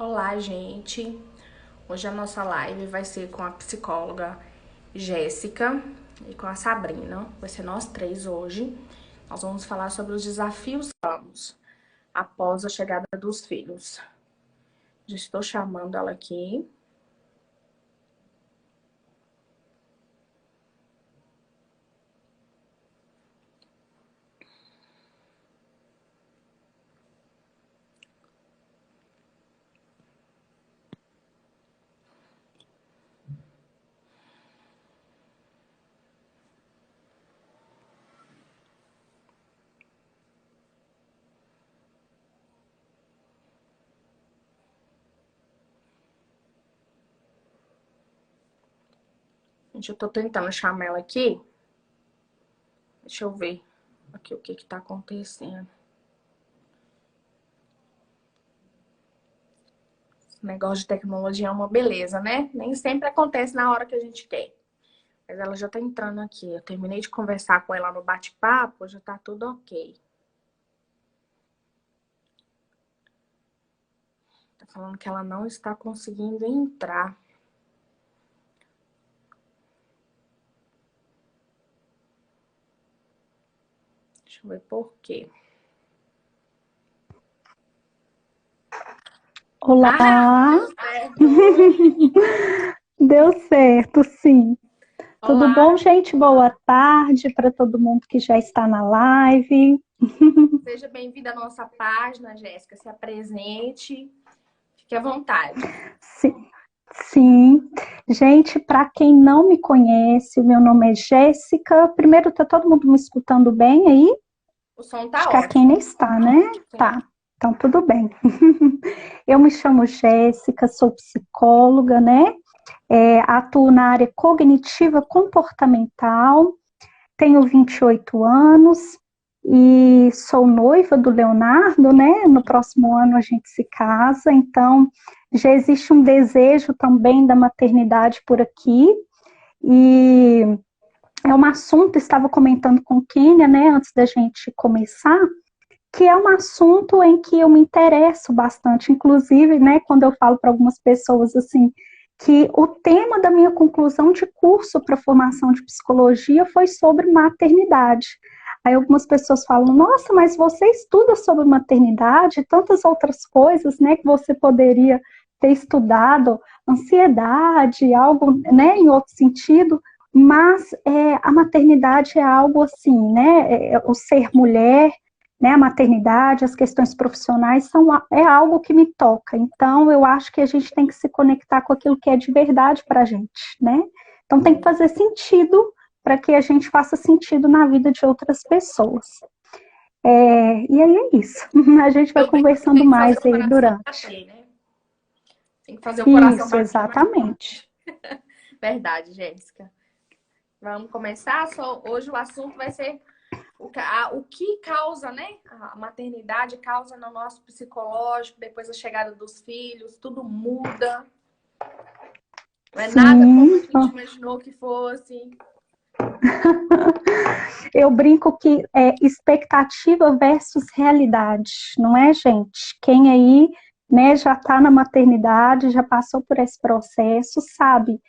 Olá, gente. Hoje a nossa live vai ser com a psicóloga Jéssica e com a Sabrina. Vai ser nós três hoje. Nós vamos falar sobre os desafios que temos após a chegada dos filhos. Já estou chamando ela aqui. Gente, eu tô tentando chamar ela aqui. Deixa eu ver aqui o que tá acontecendo. Esse negócio de tecnologia é uma beleza, né? Nem sempre acontece na hora que a gente quer. Mas ela já tá entrando aqui. Eu terminei de conversar com ela no bate-papo, já tá tudo ok. Tá falando que ela não está conseguindo entrar. Deixa eu ver por quê. Olá! Ah, Deu certo, sim. Tudo olá, bom, gente? Boa tarde para todo mundo que já está na live. seja bem-vinda à nossa página, Jéssica. Se apresente, fique à vontade. Sim, sim. Gente, para quem não me conhece, o meu nome é Jéssica. Primeiro, tá todo mundo me escutando bem aí? O som Acho tá que aqui ainda ótimo. está, né? Sim. Tá, então tudo bem. Eu me chamo Jéssica, sou psicóloga, né? Atuo na área cognitiva comportamental. Tenho 28 anos e sou noiva do Leonardo, né? No próximo ano a gente se casa, então já existe um desejo também da maternidade por aqui. E é um assunto, estava comentando com Kênia, né, antes da gente começar, que é um assunto em que eu me interesso bastante, inclusive, né, quando eu falo para algumas pessoas assim, que o tema da minha conclusão de curso para formação de psicologia foi sobre maternidade. Aí algumas pessoas falam, nossa, mas você estuda sobre maternidade e tantas outras coisas, né, que você poderia ter estudado, ansiedade, algo, né, em outro sentido, mas a maternidade é algo assim, né, o ser mulher, né, a maternidade, as questões profissionais é algo que me toca. Então, eu acho que a gente tem que se conectar com aquilo que é de verdade para a gente, né? Então, tem que fazer sentido para que a gente faça sentido na vida de outras pessoas. E aí é isso. A gente vai Eu brinco que conversando tem que fazer mais o aí coração durante. bater, né? Tem que fazer o coração Isso, bater mais exatamente. forte. Verdade, Jéssica. Vamos começar? Hoje o assunto vai ser o que causa, né? A maternidade causa no nosso psicológico, depois da chegada dos filhos, tudo muda. Não é nada como a Sim, gente imaginou que fosse. eu brinco que é expectativa versus realidade, não é, gente? Quem aí, né, já está na maternidade, já passou por esse processo, sabe?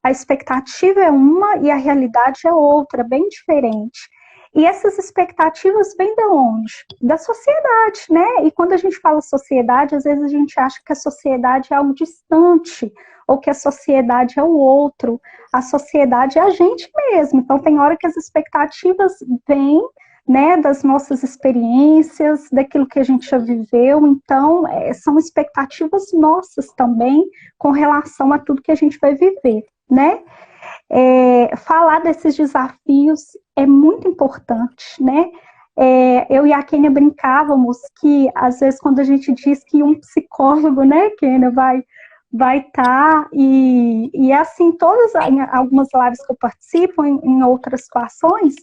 A expectativa é uma e a realidade é outra, bem diferente. E essas expectativas vêm de onde? Da sociedade, né? E quando a gente fala sociedade, às vezes a gente acha que a sociedade é algo distante, ou que a sociedade é o outro. A sociedade é a gente mesmo. Então, tem hora que as expectativas vêm, né, das nossas experiências, daquilo que a gente já viveu. Então, são expectativas nossas também com relação a tudo que a gente vai viver, né? Falar desses desafios é muito importante, né? Eu e a Kênia brincávamos que, às vezes, quando a gente diz que um psicólogo, né, Kênia, vai estar, e é assim, em algumas lives que eu participo, em outras situações,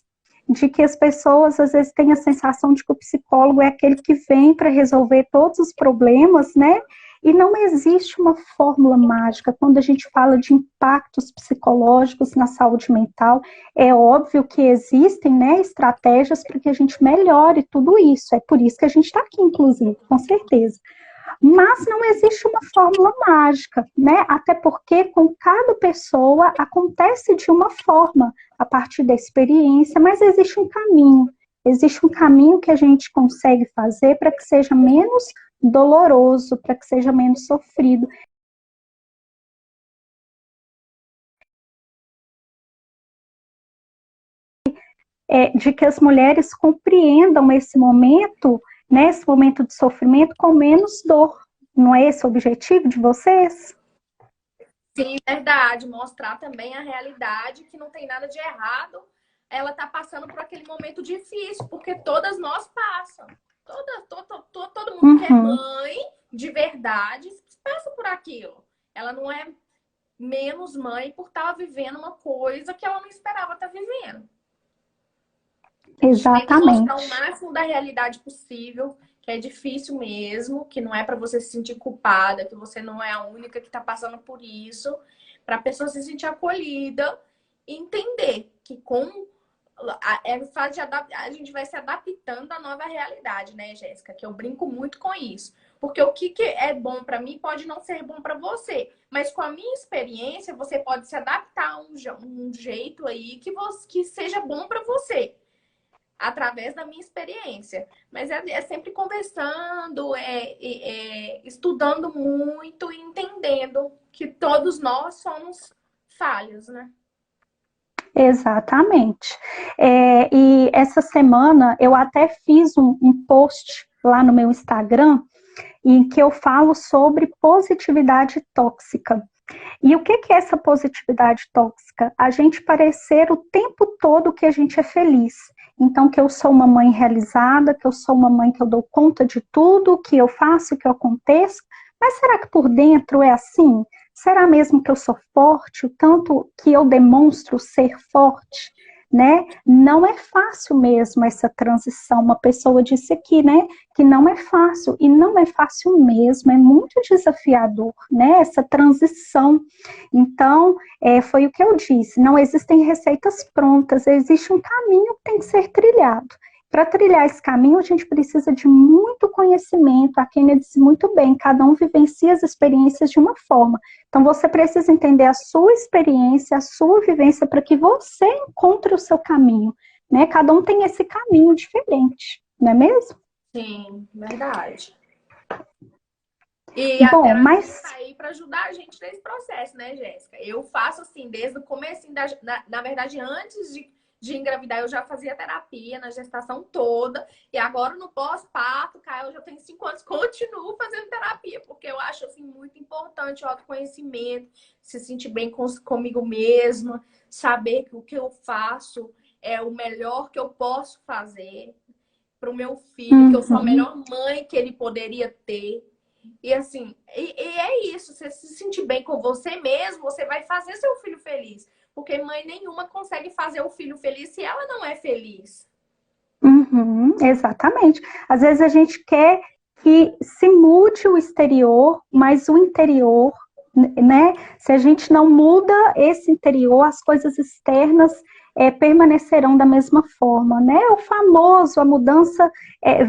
de que as pessoas às vezes têm a sensação de que o psicólogo é aquele que vem para resolver todos os problemas, né? E não existe uma fórmula mágica quando a gente fala de impactos psicológicos na saúde mental. É óbvio que existem, né, estratégias para que a gente melhore tudo isso. É por isso que a gente está aqui, inclusive, com certeza. Mas não existe uma fórmula mágica, né? Até porque com cada pessoa acontece de uma forma, a partir da experiência, mas existe um caminho que a gente consegue fazer para que seja menos doloroso, para que seja menos sofrido. De que as mulheres compreendam esse momento, né, esse momento de sofrimento com menos dor. Não é esse o objetivo de vocês? Sim, verdade. Mostrar também a realidade, que não tem nada de errado. Ela tá passando por aquele momento difícil, porque todas nós passam. Todo mundo que é Uhum. mãe, de verdade, passa por aquilo. Ela não é menos mãe por estar vivendo uma coisa que ela não esperava estar vivendo. A gente tenta mostrar o Exatamente. máximo da realidade possível, que é difícil mesmo, que não é para você se sentir culpada, que você não é a única que está passando por isso, para a pessoa se sentir acolhida e entender que com a gente vai se adaptando à nova realidade, né, Jéssica? Que eu brinco muito com isso. Porque o que é bom para mim pode não ser bom para você. Mas com a minha experiência, você pode se adaptar a um jeito aí que seja bom para você através da minha experiência. Mas é sempre conversando, estudando muito e entendendo que todos nós somos falhos, né? Exatamente. E essa semana eu até fiz um post lá no meu Instagram em que eu falo sobre positividade tóxica. E o que é essa positividade tóxica? A gente parecer o tempo todo que a gente é feliz. Então, que eu sou uma mãe realizada, que eu sou uma mãe que eu dou conta de tudo, que eu faço, que eu aconteço. Mas será que por dentro é assim? Será mesmo que eu sou forte, o tanto que eu demonstro ser forte? Né? Não é fácil mesmo essa transição. Uma pessoa disse aqui, né, que não é fácil, e não é fácil mesmo, é muito desafiador, né, essa transição. Então, foi o que eu disse, não existem receitas prontas, existe um caminho que tem que ser trilhado. Para trilhar esse caminho, a gente precisa de muito conhecimento. A Kênia disse muito bem, cada um vivencia as experiências de uma forma. Então, você precisa entender a sua experiência, a sua vivência, para que você encontre o seu caminho. Né? Cada um tem esse caminho diferente, não é mesmo? Sim, verdade. E a Bom, terapia mas está aí para ajudar a gente nesse processo, né, Jéssica? Eu faço assim, desde o começo, na verdade, antes de engravidar, eu já fazia terapia na gestação toda. E agora, no pós-parto, Caio, eu já tenho 5 anos, continuo fazendo terapia, porque eu acho assim, muito importante o autoconhecimento, se sentir bem comigo mesma, saber que o que eu faço é o melhor que eu posso fazer para o meu filho, que eu sou a uhum, melhor mãe que ele poderia ter. E assim, é isso. Você se sentir bem com você mesmo, você vai fazer seu filho feliz. Porque mãe nenhuma consegue fazer o filho feliz se ela não é feliz. uhum, exatamente. Às vezes a gente quer que se mude o exterior, mas o interior, né? Se a gente não muda esse interior, as coisas externas permanecerão da mesma forma, né? O famoso, a mudança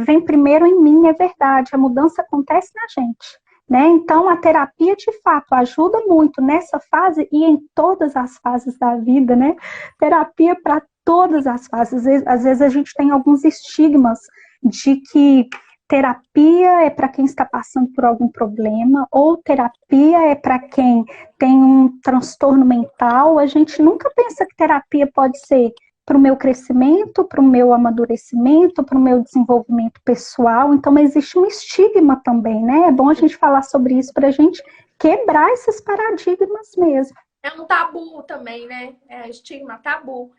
vem primeiro em mim, é verdade, a mudança acontece na gente. Né? Então, a terapia, de fato, ajuda muito nessa fase e em todas as fases da vida, né? Terapia para todas as fases. Às vezes a gente tem alguns estigmas de que terapia é para quem está passando por algum problema, ou terapia é para quem tem um transtorno mental. A gente nunca pensa que terapia pode ser para o meu crescimento, para o meu amadurecimento, para o meu desenvolvimento pessoal. Então, existe um estigma também, né? É bom a gente falar sobre isso para a gente quebrar esses paradigmas mesmo. É um tabu também, né? É estigma, tabu.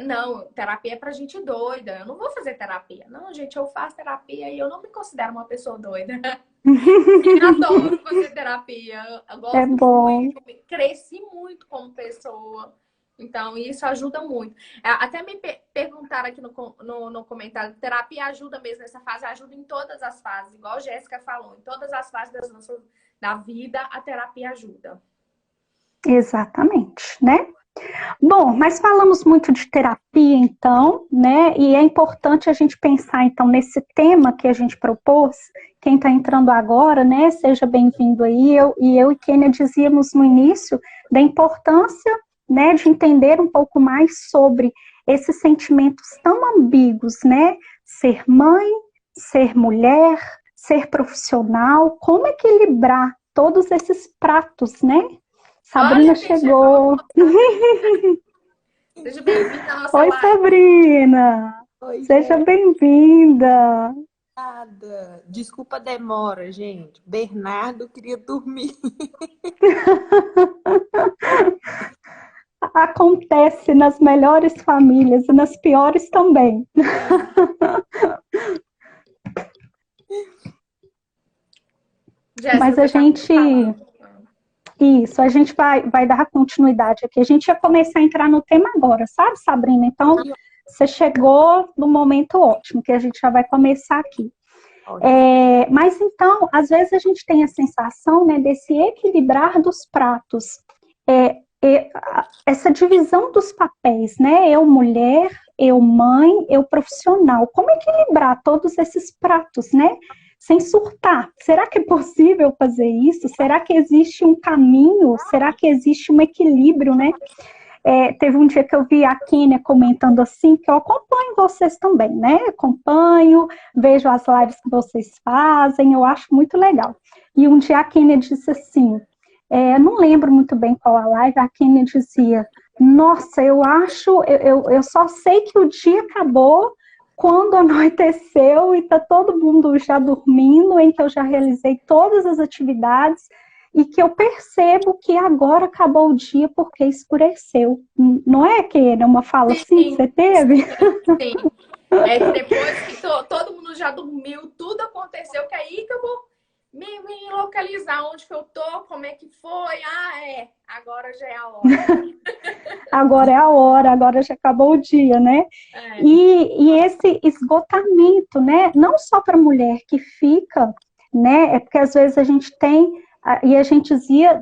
Não, terapia é pra gente doida. Eu não vou fazer terapia. Não, gente, eu faço terapia e eu não me considero uma pessoa doida. Eu adoro fazer terapia. Eu É gosto bom. muito. Cresci muito como pessoa. Então, isso ajuda muito. Até me perguntaram aqui no comentário, terapia ajuda mesmo nessa fase? Ajuda em todas as fases, igual a Jéssica falou. Em todas as fases da vida, a terapia ajuda. Exatamente, né? Bom, mas falamos muito de terapia, então, né? E é importante a gente pensar, então, nesse tema que a gente propôs. Quem está entrando agora, né? Seja bem-vindo aí. Eu e Kênia dizíamos no início da importância, né, de entender um pouco mais sobre esses sentimentos tão ambíguos, né? Ser mãe, ser mulher, ser profissional, como equilibrar todos esses pratos, né? Sabrina Olha quem chegou. chegou. Seja bem-vinda à nossa Oi, live. Sabrina! Oi, Seja gente. bem-vinda! Desculpa a demora, gente. Bernardo queria dormir. Acontece nas melhores famílias e nas piores também. Mas Jéssica, a você estava gente. falando. Isso, a gente vai dar continuidade aqui. A gente ia começar a entrar no tema agora, sabe, Sabrina? Então, você chegou no momento ótimo, que a gente já vai começar aqui. Mas então, às vezes a gente tem a sensação, né, desse equilibrar dos pratos, essa divisão dos papéis, né? Eu mulher, eu mãe, eu profissional. Como equilibrar todos esses pratos, né? Sem surtar. Será que é possível fazer isso? Será que existe um caminho? Será que existe um equilíbrio, né? Teve um dia que eu vi a Kênia comentando assim, que eu acompanho vocês também, né? Acompanho, vejo as lives que vocês fazem, eu acho muito legal. E um dia a Kênia disse assim, não lembro muito bem qual a live, a Kênia dizia, nossa, eu só sei que o dia acabou quando anoiteceu e está todo mundo já dormindo, em que eu já realizei todas as atividades, e que eu percebo que agora acabou o dia porque escureceu. Não é, Kênia, uma fala assim que você teve? Sim. É que depois que todo mundo já dormiu, tudo aconteceu, que aí que eu vou me localizar onde que eu tô, como é que foi. Agora já é a hora. Agora é a hora, agora já acabou o dia, né? E esse esgotamento, né? Não só para a mulher que fica, né? É porque às vezes a gente tem, e a gente dizia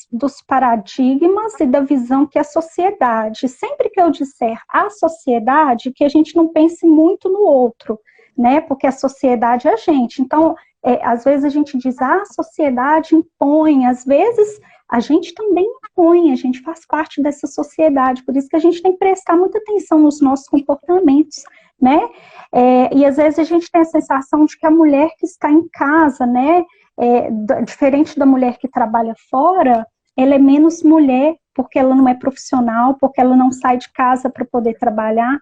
dos paradigmas e da visão que a sociedade, sempre que eu disser a sociedade, que a gente não pense muito no outro, né? Porque a sociedade é a gente. Então, às vezes a gente diz, a sociedade impõe, às vezes a gente também impõe, a gente faz parte dessa sociedade, por isso que a gente tem que prestar muita atenção nos nossos comportamentos, né? E às vezes a gente tem a sensação de que a mulher que está em casa, né, diferente da mulher que trabalha fora, ela é menos mulher porque ela não é profissional, porque ela não sai de casa para poder trabalhar.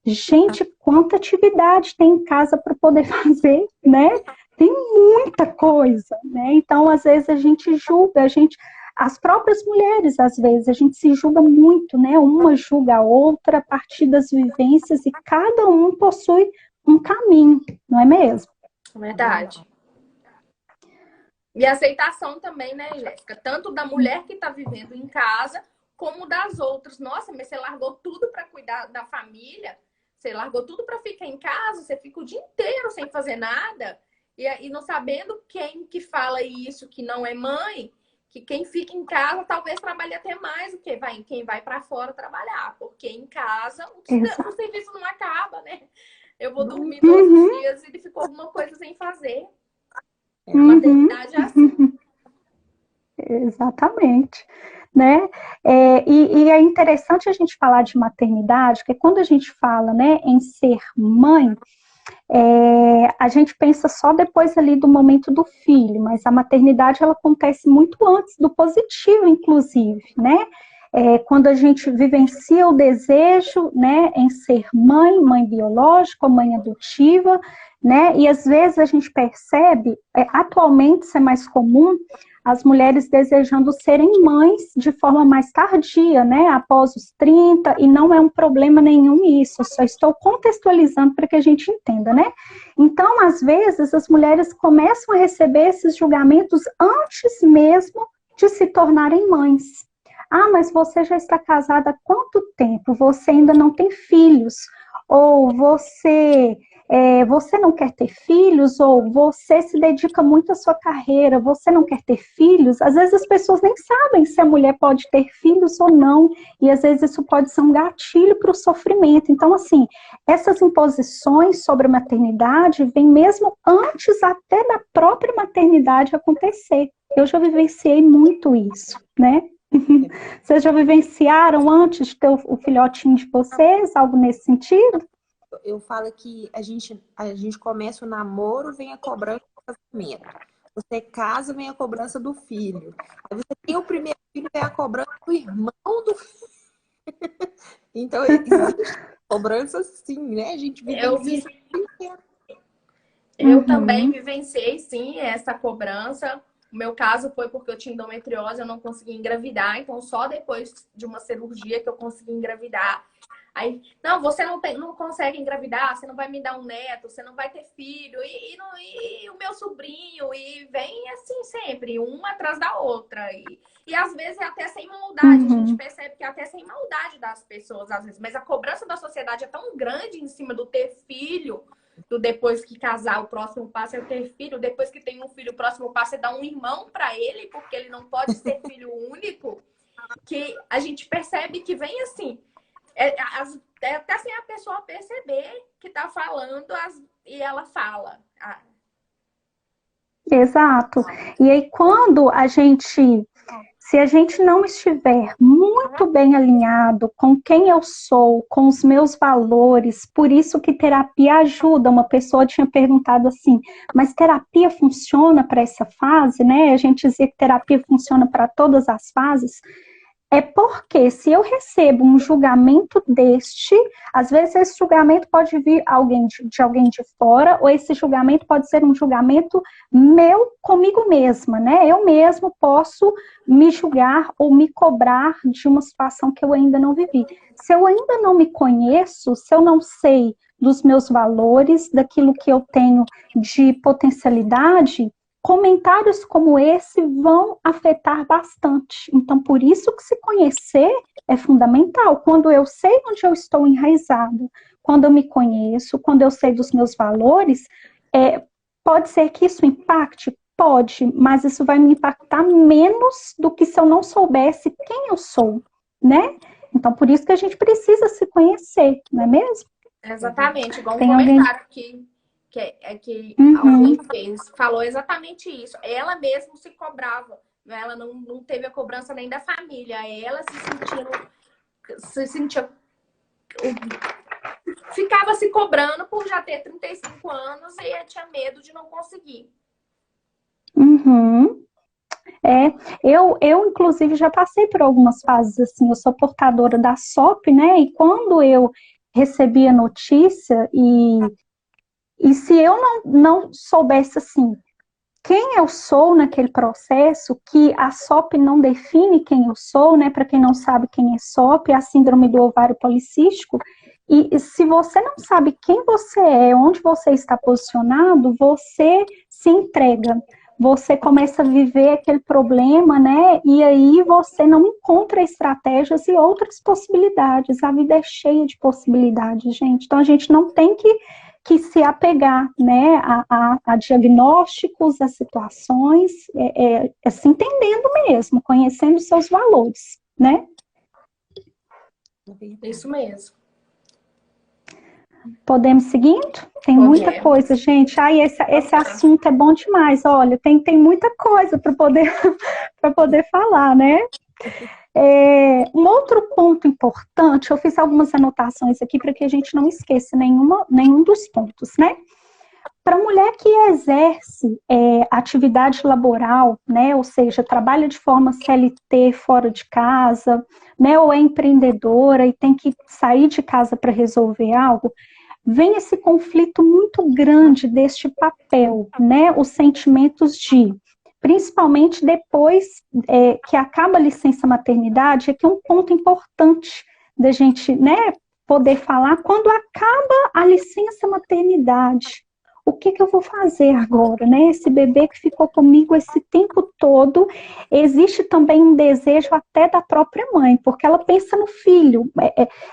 Gente, quanta atividade tem em casa para poder fazer, né? Tem muita coisa, né? Então, às vezes a gente julga, as próprias mulheres, às vezes, a gente se julga muito, né? Uma julga a outra a partir das vivências e cada um possui um caminho, não é mesmo? Verdade. E aceitação também, né, Jéssica? Tanto da mulher que está vivendo em casa, como das outras. Nossa, mas você largou tudo para cuidar da família, você largou tudo para ficar em casa, você fica o dia inteiro sem fazer nada, e não sabendo quem que fala isso, que não é mãe, que quem fica em casa talvez trabalhe até mais do que quem vai para fora trabalhar, porque em casa o serviço não acaba, né? Eu vou dormir todos os dias e ficou alguma coisa sem fazer. A maternidade é assim. Exatamente. Né? E é interessante a gente falar de maternidade, porque quando a gente fala, né, em ser mãe, a gente pensa só depois ali do momento do filho, mas a maternidade ela acontece muito antes do positivo, inclusive, né? Quando a gente vivencia o desejo, né, em ser mãe, mãe biológica, mãe adotiva, né? E às vezes a gente percebe, atualmente isso é mais comum, as mulheres desejando serem mães de forma mais tardia, né, após os 30, e não é um problema nenhum isso, eu só estou contextualizando para que a gente entenda, né? Então, às vezes, as mulheres começam a receber esses julgamentos antes mesmo de se tornarem mães. Ah, mas você já está casada há quanto tempo? Você ainda não tem filhos? Ou você você não quer ter filhos, ou você se dedica muito à sua carreira, você não quer ter filhos. Às vezes as pessoas nem sabem se a mulher pode ter filhos ou não, e às vezes isso pode ser um gatilho para o sofrimento. Então, assim, essas imposições sobre a maternidade vêm mesmo antes até da própria maternidade acontecer. Eu já vivenciei muito isso, né? Vocês já vivenciaram antes de ter o filhotinho de vocês, algo nesse sentido? Eu falo que a gente começa o namoro, vem a cobrança do casamento. Você casa, vem a cobrança do filho. Aí você tem o primeiro filho, vem a cobrança do irmão do filho. Então, existe cobrança sim, né? A gente vivencia isso o tempo inteiro. Eu também vivenciei, sim, essa cobrança. O meu caso foi porque eu tinha endometriose, eu não conseguia engravidar. Então, só depois de uma cirurgia que eu consegui engravidar. Aí, não, você não consegue engravidar, você não vai me dar um neto, você não vai ter filho. E o meu sobrinho, e vem assim sempre, uma atrás da outra. E às vezes é até sem maldade. A gente percebe que é até sem maldade das pessoas, às vezes. Mas a cobrança da sociedade é tão grande em cima do ter filho, do depois que casar, o próximo passo é ter filho. Depois que tem um filho, o próximo passo é dar um irmão para ele, porque ele não pode ser filho único, que a gente percebe que vem assim. Até sem a pessoa perceber que tá falando e ela fala. Exato. E aí, se a gente não estiver muito bem alinhado com quem eu sou, com os meus valores, por isso que terapia ajuda. Uma pessoa tinha perguntado assim, mas terapia funciona para essa fase, né? A gente dizia que terapia funciona para todas as fases. É porque se eu recebo um julgamento às vezes esse julgamento pode vir de alguém de fora, ou esse julgamento pode ser um julgamento meu comigo mesma, né? Eu mesmo posso me julgar ou me cobrar de uma situação que eu ainda não vivi. Se eu ainda não me conheço, se eu não sei dos meus valores, daquilo que eu tenho de potencialidade, comentários como esse vão afetar bastante. Então, por isso que se conhecer é fundamental. Quando eu sei onde eu estou enraizado, quando eu me conheço, quando eu sei dos meus valores, pode ser que isso impacte? Pode, mas isso vai me impactar menos do que se eu não soubesse quem eu sou, né? Então, por isso que a gente precisa se conhecer, não é mesmo? Exatamente, igual um comentário que alguém falou exatamente isso. Ela mesma se cobrava, ela não teve a cobrança nem da família, ela ficava se cobrando por já ter 35 anos e tinha medo de não conseguir. Eu inclusive já passei por algumas fases assim, eu sou portadora da SOP, né? E quando eu recebi a notícia e se eu não soubesse, assim, quem eu sou naquele processo, que a SOP não define quem eu sou, né? Para quem não sabe quem é SOP, é a síndrome do ovário policístico. E se você não sabe quem você é, onde você está posicionado, você se entrega. Você começa a viver aquele problema, né? E aí você não encontra estratégias e outras possibilidades. A vida é cheia de possibilidades, gente. Então a gente não tem que se apegar, né, a diagnósticos, a situações, se entendendo mesmo, conhecendo seus valores, né? Isso mesmo. Podemos seguindo? Tem muita coisa, gente. Esse assunto é bom demais. Olha, tem muita coisa para poder falar, né? Um outro ponto importante, eu fiz algumas anotações aqui para que a gente não esqueça nenhum dos pontos, né? Para a mulher que exerce atividade laboral, né, ou seja, trabalha de forma CLT fora de casa, né, ou é empreendedora e tem que sair de casa para resolver algo, vem esse conflito muito grande deste papel, né, os sentimentos principalmente depois que acaba a licença maternidade, que é um ponto importante da gente, né, poder falar, quando acaba a licença maternidade, o que que eu vou fazer agora, né? Esse bebê que ficou comigo esse tempo todo, existe também um desejo até da própria mãe, porque ela pensa no filho.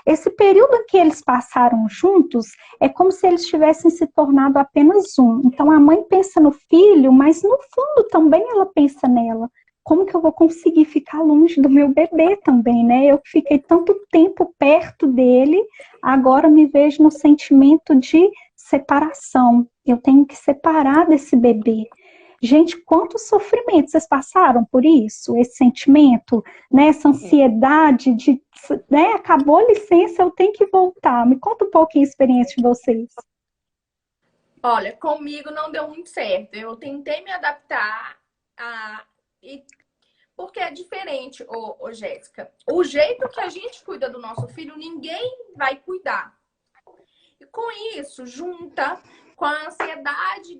Esse período em que eles passaram juntos é como se eles tivessem se tornado apenas um. Então a mãe pensa no filho, mas no fundo também ela pensa nela. Como que eu vou conseguir ficar longe do meu bebê também, né? Eu fiquei tanto tempo perto dele, agora me vejo no sentimento de separação. Eu tenho que separar desse bebê. Gente, quantos sofrimentos vocês passaram por isso? Esse sentimento, né? Essa ansiedade de, né? Acabou a licença, eu tenho que voltar. Me conta um pouquinho a experiência de vocês. Olha, comigo não deu muito certo. Eu tentei me adaptar porque é diferente, Jéssica. O jeito que a gente cuida do nosso filho, ninguém vai cuidar. E com isso, junta com a ansiedade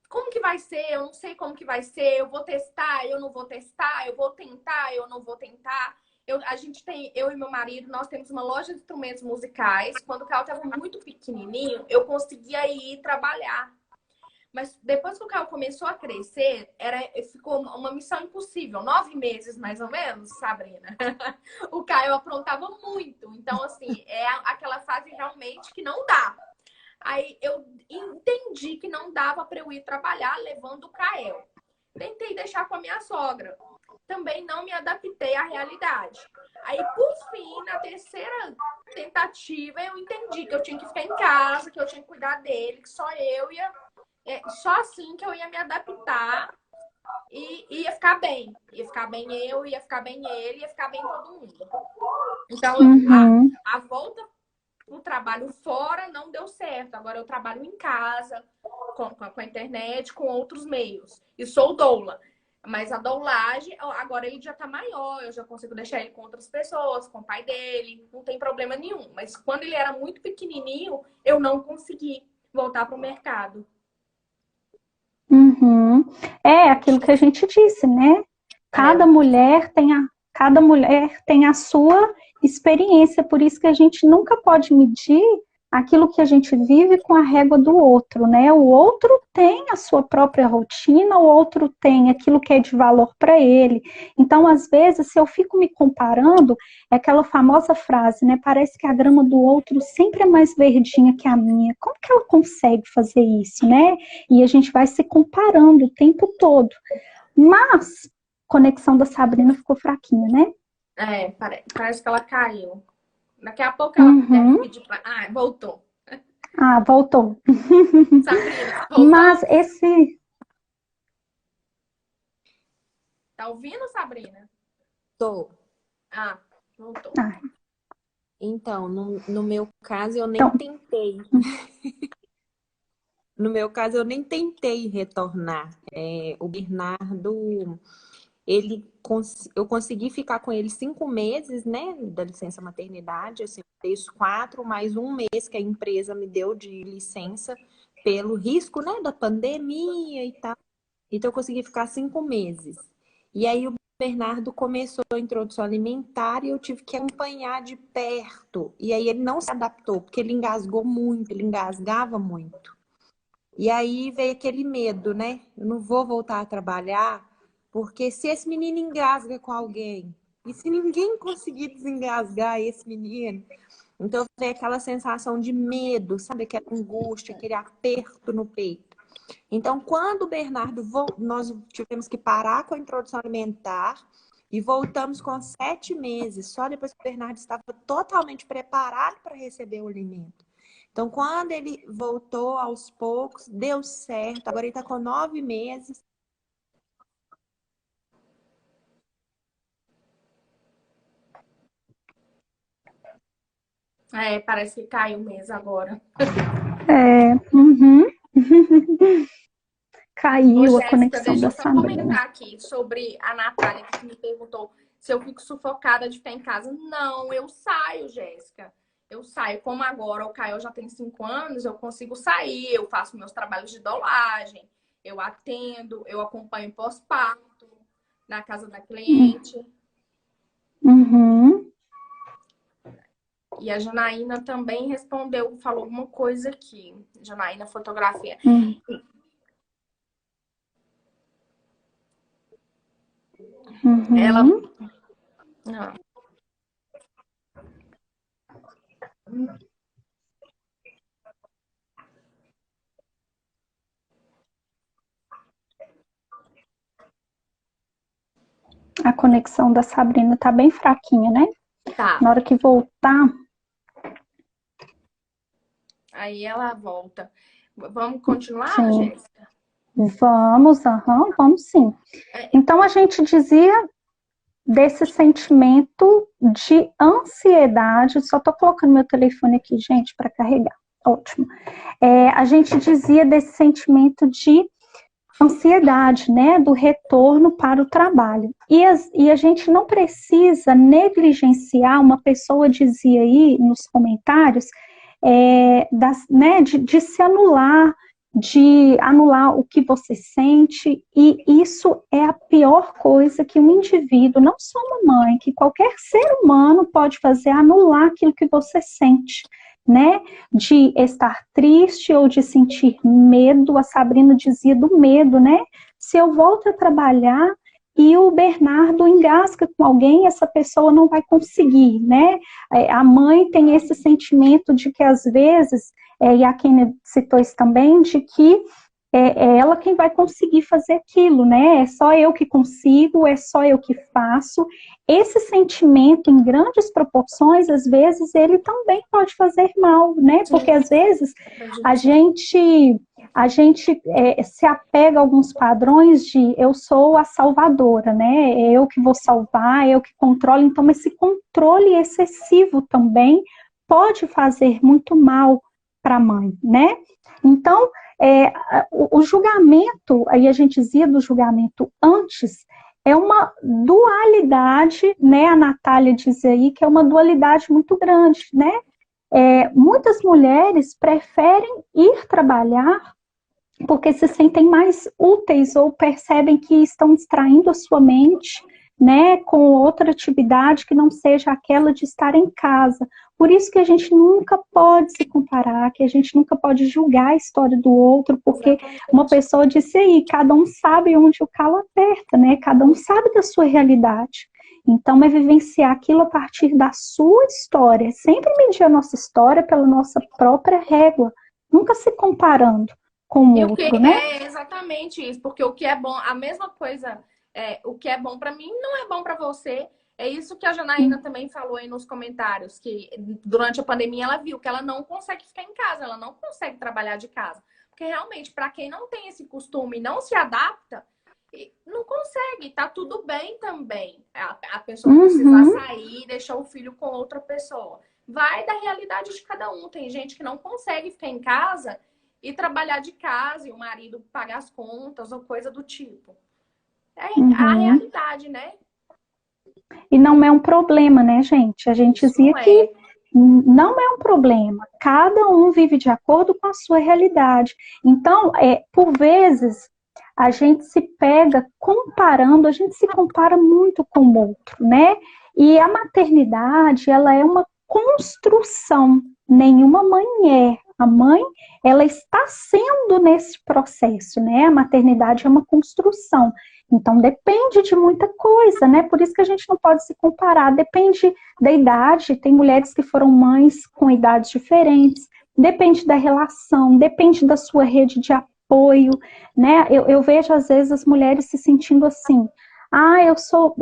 como que vai ser? Eu não sei como que vai ser. Eu vou testar, eu não vou testar. Eu vou tentar, eu não vou tentar. Eu e meu marido, nós temos uma loja de instrumentos musicais. Quando o Caio estava muito pequenininho, eu conseguia ir trabalhar. Mas depois que o Caio começou a crescer, ficou uma missão impossível. 9 meses, mais ou menos, Sabrina. O Caio aprontava muito. Então, assim, é aquela fase realmente que não dá. Aí eu entendi que não dava para eu ir trabalhar levando o Caio. Tentei deixar com a minha sogra. Também não me adaptei à realidade. Aí, por fim, na terceira tentativa, eu entendi que eu tinha que ficar em casa, que eu tinha que cuidar dele, que só eu ia... só assim que eu ia me adaptar e ia ficar bem. Ia ficar bem eu, ia ficar bem ele, ia ficar bem todo mundo. Então, a volta pro trabalho fora não deu certo. Agora eu trabalho em casa, com a internet, com outros meios. E sou doula. Mas a doulagem, agora ele já tá maior, eu já consigo deixar ele com outras pessoas, com o pai dele, não tem problema nenhum. Mas quando ele era muito pequenininho, eu não consegui voltar pro mercado. Uhum. É aquilo que a gente disse, né? Cada mulher tem a sua experiência, por isso que a gente nunca pode medir aquilo que a gente vive com a régua do outro, né? O outro tem a sua própria rotina, o outro tem aquilo que é de valor para ele. Então, às vezes, se eu fico me comparando, é aquela famosa frase, né? Parece que a grama do outro sempre é mais verdinha que a minha. Como que ela consegue fazer isso, né? E a gente vai se comparando o tempo todo. Mas conexão da Sabrina ficou fraquinha, né? Parece que ela caiu. Daqui a pouco ela deve pedir pra... voltou. Ah, voltou. Sabrina, voltou? Mas esse... Tá ouvindo, Sabrina? Tô. Voltou. Então, no meu caso, eu nem tentei. No meu caso, eu nem tentei retornar. O Bernardo, eu consegui ficar com ele 5 meses, né, da licença maternidade. Assim, eu fiz 4, mais 1 mês que a empresa me deu de licença pelo risco, né, da pandemia e tal. Então, eu consegui ficar 5 meses. E aí, o Bernardo começou a introdução alimentar e eu tive que acompanhar de perto. E aí, ele não se adaptou, porque ele engasgou muito, ele engasgava muito. E aí veio aquele medo, né? Eu não vou voltar a trabalhar, porque se esse menino engasga com alguém, e se ninguém conseguir desengasgar esse menino, então veio aquela sensação de medo, sabe? Aquela angústia, aquele aperto no peito. Então, quando o Bernardo nós tivemos que parar com a introdução alimentar e voltamos com 7 meses, só depois que o Bernardo estava totalmente preparado para receber o alimento. Então, quando ele voltou aos poucos, deu certo. Agora ele está com 9 meses. Parece que caiu mesmo agora. Caiu a Jéssica, conexão deixa da eu só comentar Sabrina. aqui sobre a Natália, que me perguntou se eu fico sufocada de ficar em casa. Não, eu saio, Jéssica. Eu saio. Como agora o Caio já tem 5 anos, eu consigo sair, eu faço meus trabalhos de dolagem, eu atendo, eu acompanho pós-parto na casa da cliente. E a Janaína também respondeu, falou alguma coisa aqui. Janaína, fotografia. Ela. Não. A conexão da Sabrina tá bem fraquinha, né? Tá. Na hora que voltar. Aí ela volta. Vamos continuar, Sim. Jéssica? Vamos, vamos sim. Então, a gente dizia desse sentimento de ansiedade. Só tô colocando meu telefone aqui, gente, para carregar. Ótimo. A gente dizia desse sentimento de ansiedade, né, do retorno para o trabalho. E a gente não precisa negligenciar, uma pessoa dizia aí nos comentários, de se anular, de anular o que você sente, e isso é a pior coisa que um indivíduo, não só uma mãe, que qualquer ser humano pode fazer, anular aquilo que você sente, né, de estar triste ou de sentir medo. A Sabrina dizia do medo, né, se eu volto a trabalhar e o Bernardo engasga com alguém, essa pessoa não vai conseguir, né, a mãe tem esse sentimento de que às vezes, e a Kênia citou isso também, de que é ela quem vai conseguir fazer aquilo, né? É só eu que consigo, é só eu que faço. Esse sentimento, em grandes proporções, às vezes, ele também pode fazer mal, né? Sim. Porque, às vezes, a gente se apega a alguns padrões de eu sou a salvadora, né? É eu que vou salvar, é eu que controlo. Então, esse controle excessivo também pode fazer muito mal para a mãe, né? Então, o julgamento, aí a gente dizia do julgamento antes, é uma dualidade, né? A Natália diz aí que é uma dualidade muito grande, né? Muitas mulheres preferem ir trabalhar porque se sentem mais úteis ou percebem que estão distraindo a sua mente, né, com outra atividade que não seja aquela de estar em casa. Por isso que a gente nunca pode se comparar, que a gente nunca pode julgar a história do outro, porque uma pessoa disse aí, cada um sabe onde o calo aperta, né? Cada um sabe da sua realidade. Então, é vivenciar aquilo a partir da sua história. Sempre medir a nossa história pela nossa própria régua, nunca se comparando com o outro, né? É exatamente isso, porque o que é bom, a mesma coisa, o que é bom para mim não é bom para você. É isso que a Janaína também falou aí nos comentários, que durante a pandemia ela viu que ela não consegue ficar em casa, ela não consegue trabalhar de casa. Porque realmente, para quem não tem esse costume e não se adapta, não consegue, tá tudo bem também. A pessoa precisar sair e deixar o filho com outra pessoa. Vai da realidade de cada um. Tem gente que não consegue ficar em casa e trabalhar de casa e o marido pagar as contas ou coisa do tipo. É a realidade, né? E não é um problema, né, gente? A gente dizia que não é um problema. Cada um vive de acordo com a sua realidade. Então, por vezes, a gente se pega comparando, a gente se compara muito com o outro, né? E a maternidade, ela é uma construção. Nenhuma mãe é. A mãe, ela está sendo nesse processo, né? A maternidade é uma construção. Então, depende de muita coisa, né? Por isso que a gente não pode se comparar. Depende da idade. Tem mulheres que foram mães com idades diferentes. Depende da relação, depende da sua rede de apoio, né? Eu vejo, às vezes, as mulheres se sentindo assim. Eu sou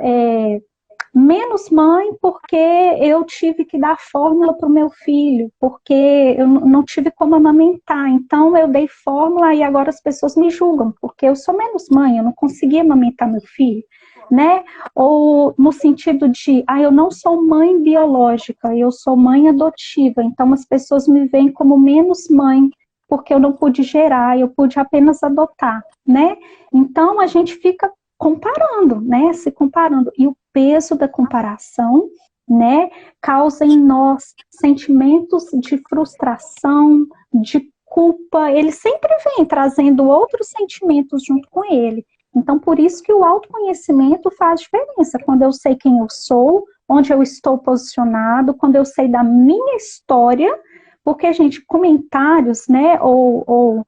menos mãe porque eu tive que dar fórmula para o meu filho, porque eu não tive como amamentar, então eu dei fórmula e agora as pessoas me julgam, porque eu sou menos mãe, eu não consegui amamentar meu filho, né? Ou no sentido de, eu não sou mãe biológica, eu sou mãe adotiva, então as pessoas me veem como menos mãe, porque eu não pude gerar, eu pude apenas adotar, né? Então a gente fica comparando, né? Se comparando. E o peso da comparação, né, causa em nós sentimentos de frustração, de culpa. Ele sempre vem trazendo outros sentimentos junto com ele. Então, por isso que o autoconhecimento faz diferença. Quando eu sei quem eu sou, onde eu estou posicionado, quando eu sei da minha história, porque, gente, comentários, né, ou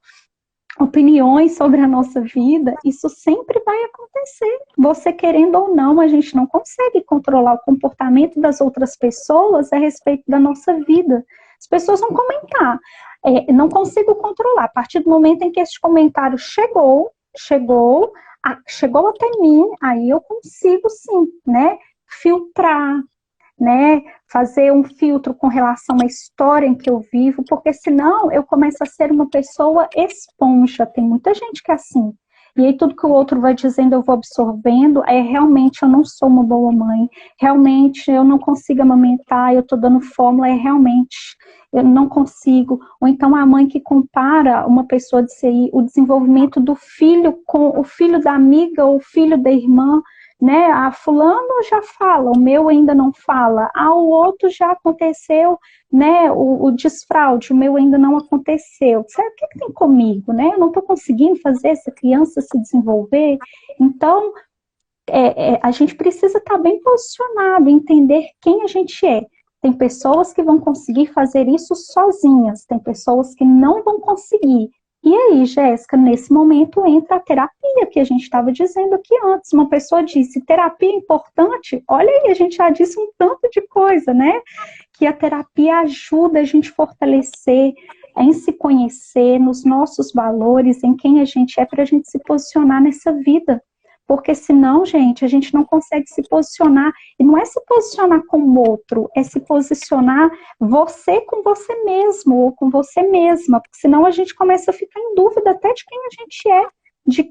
opiniões sobre a nossa vida, isso sempre vai acontecer. Você querendo ou não, a gente não consegue controlar o comportamento das outras pessoas a respeito da nossa vida. As pessoas vão comentar. Não consigo controlar. A partir do momento em que esse comentário chegou até mim, aí eu consigo sim, né, filtrar, né, fazer um filtro com relação à história em que eu vivo, porque senão eu começo a ser uma pessoa esponja. Tem muita gente que é assim. E aí tudo que o outro vai dizendo eu vou absorvendo, realmente eu não sou uma boa mãe, realmente eu não consigo amamentar, eu tô dando fórmula, realmente eu não consigo. Ou então a mãe que compara uma pessoa de CI, o desenvolvimento do filho com o filho da amiga ou o filho da irmã, né? A fulano já fala, o meu ainda não fala. O outro já aconteceu, né? O desfraude, o meu ainda não aconteceu. Sabe o que tem comigo, né? Eu não estou conseguindo fazer essa criança se desenvolver. Então, a gente precisa estar bem posicionado, entender quem a gente é. Tem pessoas que vão conseguir fazer isso sozinhas, tem pessoas que não vão conseguir. E aí, Jéssica, nesse momento entra a terapia, que a gente estava dizendo aqui antes. Uma pessoa disse, terapia é importante? Olha aí, a gente já disse um tanto de coisa, né? Que a terapia ajuda a gente a fortalecer, em se conhecer, nos nossos valores, em quem a gente é, para a gente se posicionar nessa vida. Porque senão, gente, a gente não consegue se posicionar, e não é se posicionar com o outro, é se posicionar você com você mesmo, ou com você mesma, porque senão a gente começa a ficar em dúvida até de quem a gente é, de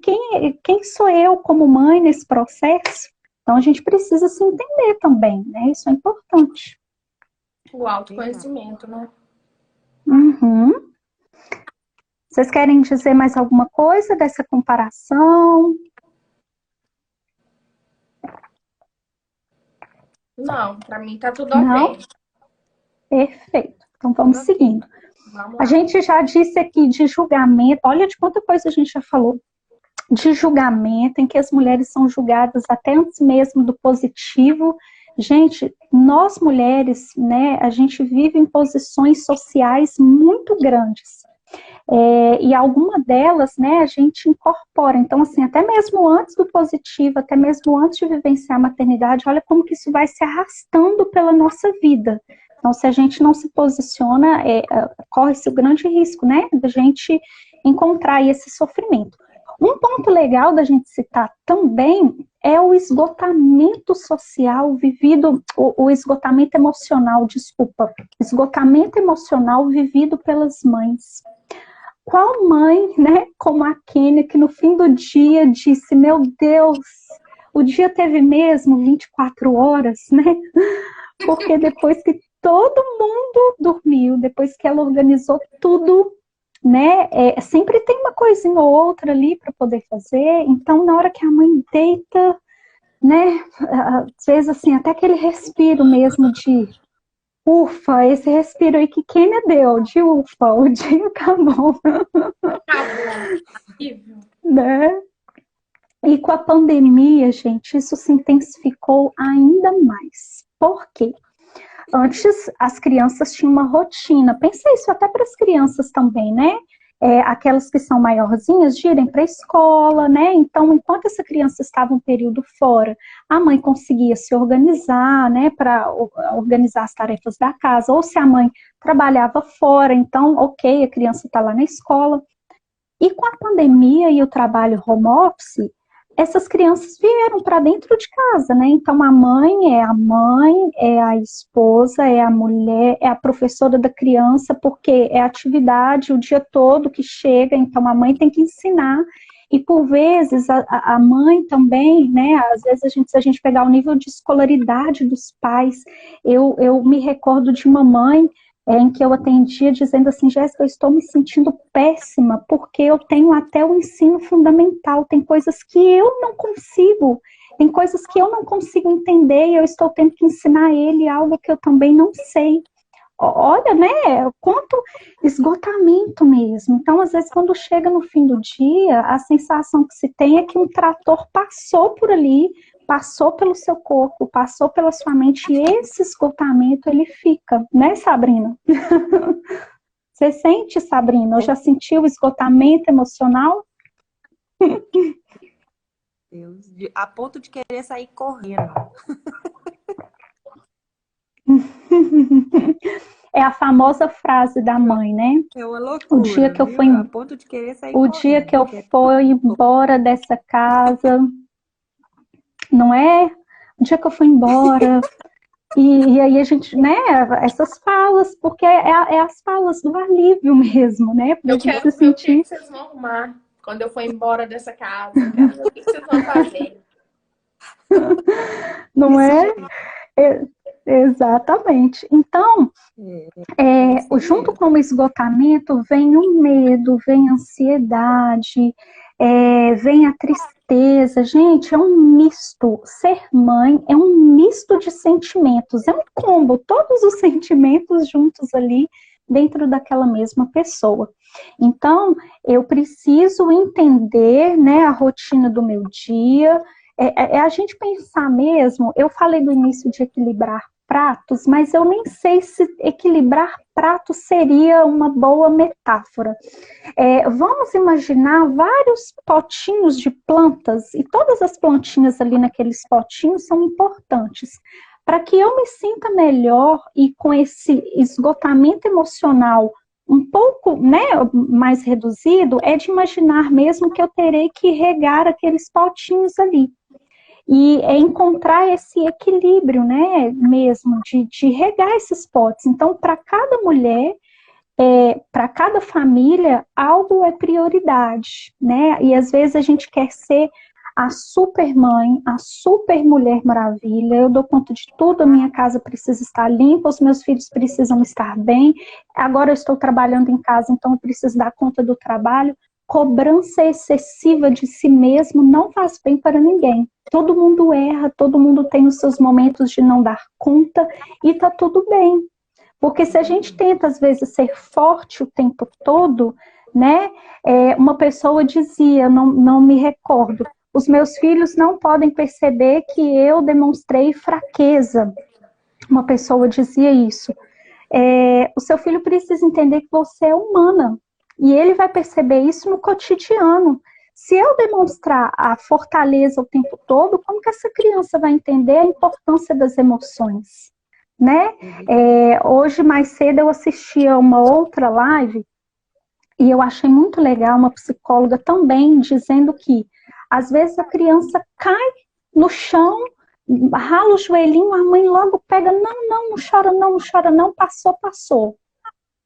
quem sou eu como mãe nesse processo. Então a gente precisa se entender também, né? Isso é importante. O autoconhecimento, né? Uhum. Vocês querem dizer mais alguma coisa dessa comparação? Não, pra mim tá tudo Não? ok. Perfeito. Então vamos seguindo. Vamos A lá. gente já disse aqui de julgamento, olha de quanta coisa a gente já falou. De julgamento, em que as mulheres são julgadas até antes mesmo do positivo. Gente, nós mulheres, né, a gente vive em posições sociais muito grandes. E alguma delas, né, a gente incorpora. Então, assim, até mesmo antes do positivo, até mesmo antes de vivenciar a maternidade, olha como que isso vai se arrastando pela nossa vida. Então, se a gente não se posiciona, corre-se o grande risco, né, da gente encontrar aí esse sofrimento. Um ponto legal da gente citar também é o esgotamento social vivido, o esgotamento emocional, desculpa, esgotamento emocional vivido pelas mães. Qual mãe, né, como a Kênia, que no fim do dia disse, meu Deus, o dia teve mesmo 24 horas, né? Porque depois que todo mundo dormiu, depois que ela organizou tudo, né, sempre tem uma coisinha ou outra ali para poder fazer, então na hora que a mãe deita, né, às vezes assim, até aquele respiro mesmo de ufa, esse respiro aí que Kênia deu, de ufa, o dia acabou. Acabou. Né? E com a pandemia, gente, isso se intensificou ainda mais. Por quê? Antes, as crianças tinham uma rotina. Pensa isso até para as crianças também, né? Aquelas que são maiorzinhas de irem para a escola, né? Então, enquanto essa criança estava um período fora, a mãe conseguia se organizar, né? Para organizar as tarefas da casa. Ou se a mãe trabalhava fora, então, ok, a criança está lá na escola. E com a pandemia e o trabalho home office, essas crianças vieram para dentro de casa, né? Então a mãe, é a esposa, é a mulher, é a professora da criança, porque é atividade o dia todo que chega, então a mãe tem que ensinar. E por vezes a mãe também, né? Às vezes se a gente pegar o nível de escolaridade dos pais, eu me recordo de uma mãe em que eu atendia dizendo assim, Jéssica, eu estou me sentindo péssima, porque eu tenho até o ensino fundamental, tem coisas que eu não consigo, tem coisas que eu não consigo entender e eu estou tendo que ensinar ele algo que eu também não sei. Olha, né, quanto esgotamento mesmo. Então, às vezes, quando chega no fim do dia, a sensação que se tem é que um trator passou por ali, passou pelo seu corpo, passou pela sua mente, e esse esgotamento, ele fica, né, Sabrina? Você sente, Sabrina? Eu já senti o esgotamento emocional? Deus, a ponto de querer sair correndo. É a famosa frase da mãe, né? É uma loucura, O dia que eu fui, a ponto de querer sair o correndo. dia que eu for embora dessa casa, não é? O dia que eu fui embora. E aí a gente, né, essas falas, porque é as falas do alívio mesmo, né? Pra Eu gente quero se ver o que sentir. vocês vão arrumar quando eu for embora dessa casa. Eu quero ver o que vocês vão fazer. Não Isso, é? gente. Exatamente. Então, junto com o esgotamento vem o medo, vem a ansiedade, vem a tristeza. Gente, é um misto. Ser mãe é um misto de sentimentos, é um combo, todos os sentimentos juntos ali dentro daquela mesma pessoa. Então, eu preciso entender, né, a rotina do meu dia. A gente pensar mesmo, eu falei no início de equilibrar pratos, mas eu nem sei se equilibrar pratos seria uma boa metáfora. Vamos imaginar vários potinhos de plantas, e todas as plantinhas ali naqueles potinhos são importantes. Para que eu me sinta melhor e com esse esgotamento emocional um pouco, né, mais reduzido, é de imaginar mesmo que eu terei que regar aqueles potinhos ali. E é encontrar esse equilíbrio, né, mesmo, de regar esses potes. Então, para cada mulher, para cada família, algo é prioridade, né? E às vezes a gente quer ser a super mãe, a super mulher maravilha, eu dou conta de tudo, a minha casa precisa estar limpa, os meus filhos precisam estar bem, agora eu estou trabalhando em casa, então eu preciso dar conta do trabalho. Cobrança excessiva de si mesmo não faz bem para ninguém. Todo mundo erra, todo mundo tem os seus momentos de não dar conta e tá tudo bem. Porque se a gente tenta, às vezes, ser forte o tempo todo, né? Uma pessoa dizia, não me recordo, os meus filhos não podem perceber que eu demonstrei fraqueza. Uma pessoa dizia isso. O seu filho precisa entender que você é humana. E ele vai perceber isso no cotidiano. Se eu demonstrar a fortaleza o tempo todo, como que essa criança vai entender a importância das emoções? Né? Hoje, mais cedo, eu assisti a uma outra live e eu achei muito legal uma psicóloga também dizendo que, às vezes, a criança cai no chão, rala o joelhinho, a mãe logo pega, não chora não, não chora não, passou.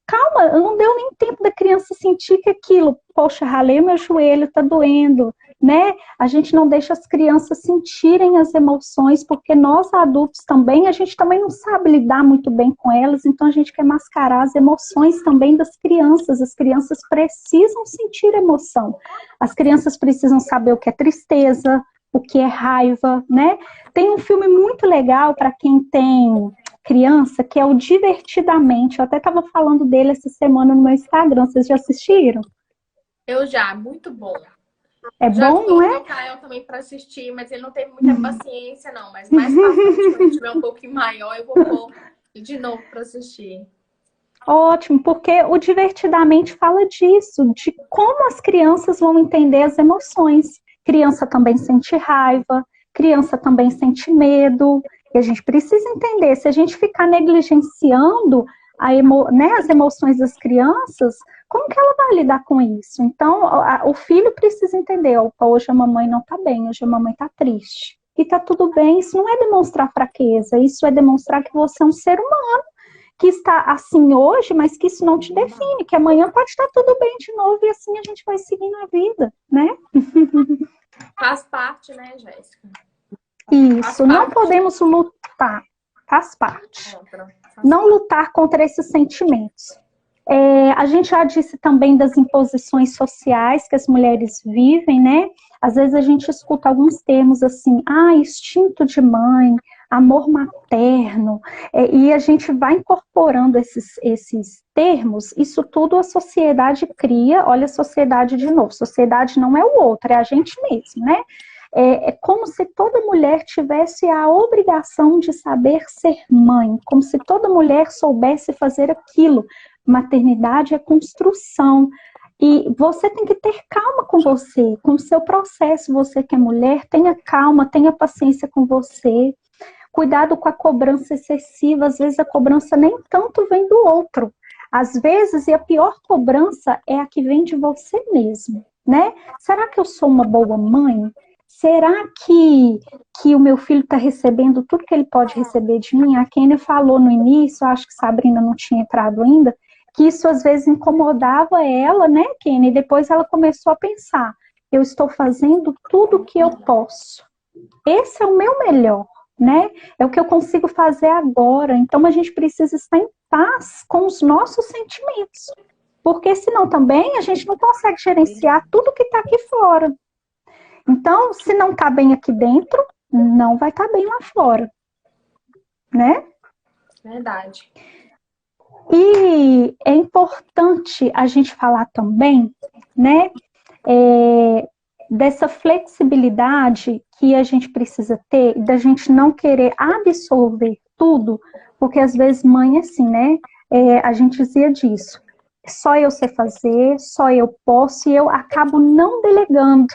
Calma, não deu nem tempo da criança sentir que aquilo, poxa, ralei meu joelho, tá doendo, né? A gente não deixa as crianças sentirem as emoções, porque nós adultos também, a gente também não sabe lidar muito bem com elas, então a gente quer mascarar as emoções também das crianças. As crianças precisam sentir emoção. As crianças precisam saber o que é tristeza, o que é raiva, né? Tem um filme muito legal para quem tem criança, que é o Divertidamente. Eu até estava falando dele essa semana no meu Instagram. Vocês já assistiram? Eu já, muito bom. É Já bom, não coloquei é? o Caio também para assistir, mas ele não tem muita paciência, não. Mas mais pra frente, quando ele tiver um pouquinho maior, eu vou pôr de novo para assistir. Ótimo, porque o Divertidamente fala disso, de como as crianças vão entender as emoções. Criança também sente raiva, criança também sente medo, e a gente precisa entender, se a gente ficar negligenciando né, as emoções das crianças, como que ela vai lidar com isso? Então, o filho precisa entender, opa, hoje a mamãe não está bem, hoje a mamãe está triste. E tá tudo bem, isso não é demonstrar fraqueza, isso é demonstrar que você é um ser humano, que está assim hoje, mas que isso não te define, que amanhã pode estar tudo bem de novo e assim a gente vai seguindo a vida, né? Faz parte, né, Jéssica? Isso, não podemos lutar, faz parte. Não lutar contra esses sentimentos. A gente já disse também das imposições sociais que as mulheres vivem, né? Às vezes a gente escuta alguns termos assim, instinto de mãe, amor materno, e a gente vai incorporando esses termos, isso tudo a sociedade cria. Olha a sociedade de novo, sociedade não é o outro, é a gente mesmo, né? É como se toda mulher tivesse a obrigação de saber ser mãe, como se toda mulher soubesse fazer aquilo. Maternidade é construção. E você tem que ter calma com o seu processo. Você que é mulher, tenha calma, tenha paciência com você. Cuidado com a cobrança excessiva. Às vezes a cobrança nem tanto vem do outro. Às vezes, e a pior cobrança é a que vem de você mesmo, né? Será que eu sou uma boa mãe? Será que o meu filho está recebendo tudo que ele pode receber de mim? A Kênia falou no início, acho que Sabrina não tinha entrado ainda, que isso às vezes incomodava ela, né, Kênia? E depois ela começou a pensar, eu estou fazendo tudo o que eu posso. Esse é o meu melhor, né? É o que eu consigo fazer agora. Então a gente precisa estar em paz com os nossos sentimentos. Porque senão também a gente não consegue gerenciar tudo que está aqui fora. Então, se não está bem aqui dentro, não vai estar bem lá fora, né? Verdade. E é importante a gente falar também, né, dessa flexibilidade que a gente precisa ter, da gente não querer absorver tudo, porque às vezes mãe é assim, né? A gente dizia disso. Só eu sei fazer, só eu posso, e eu acabo não delegando.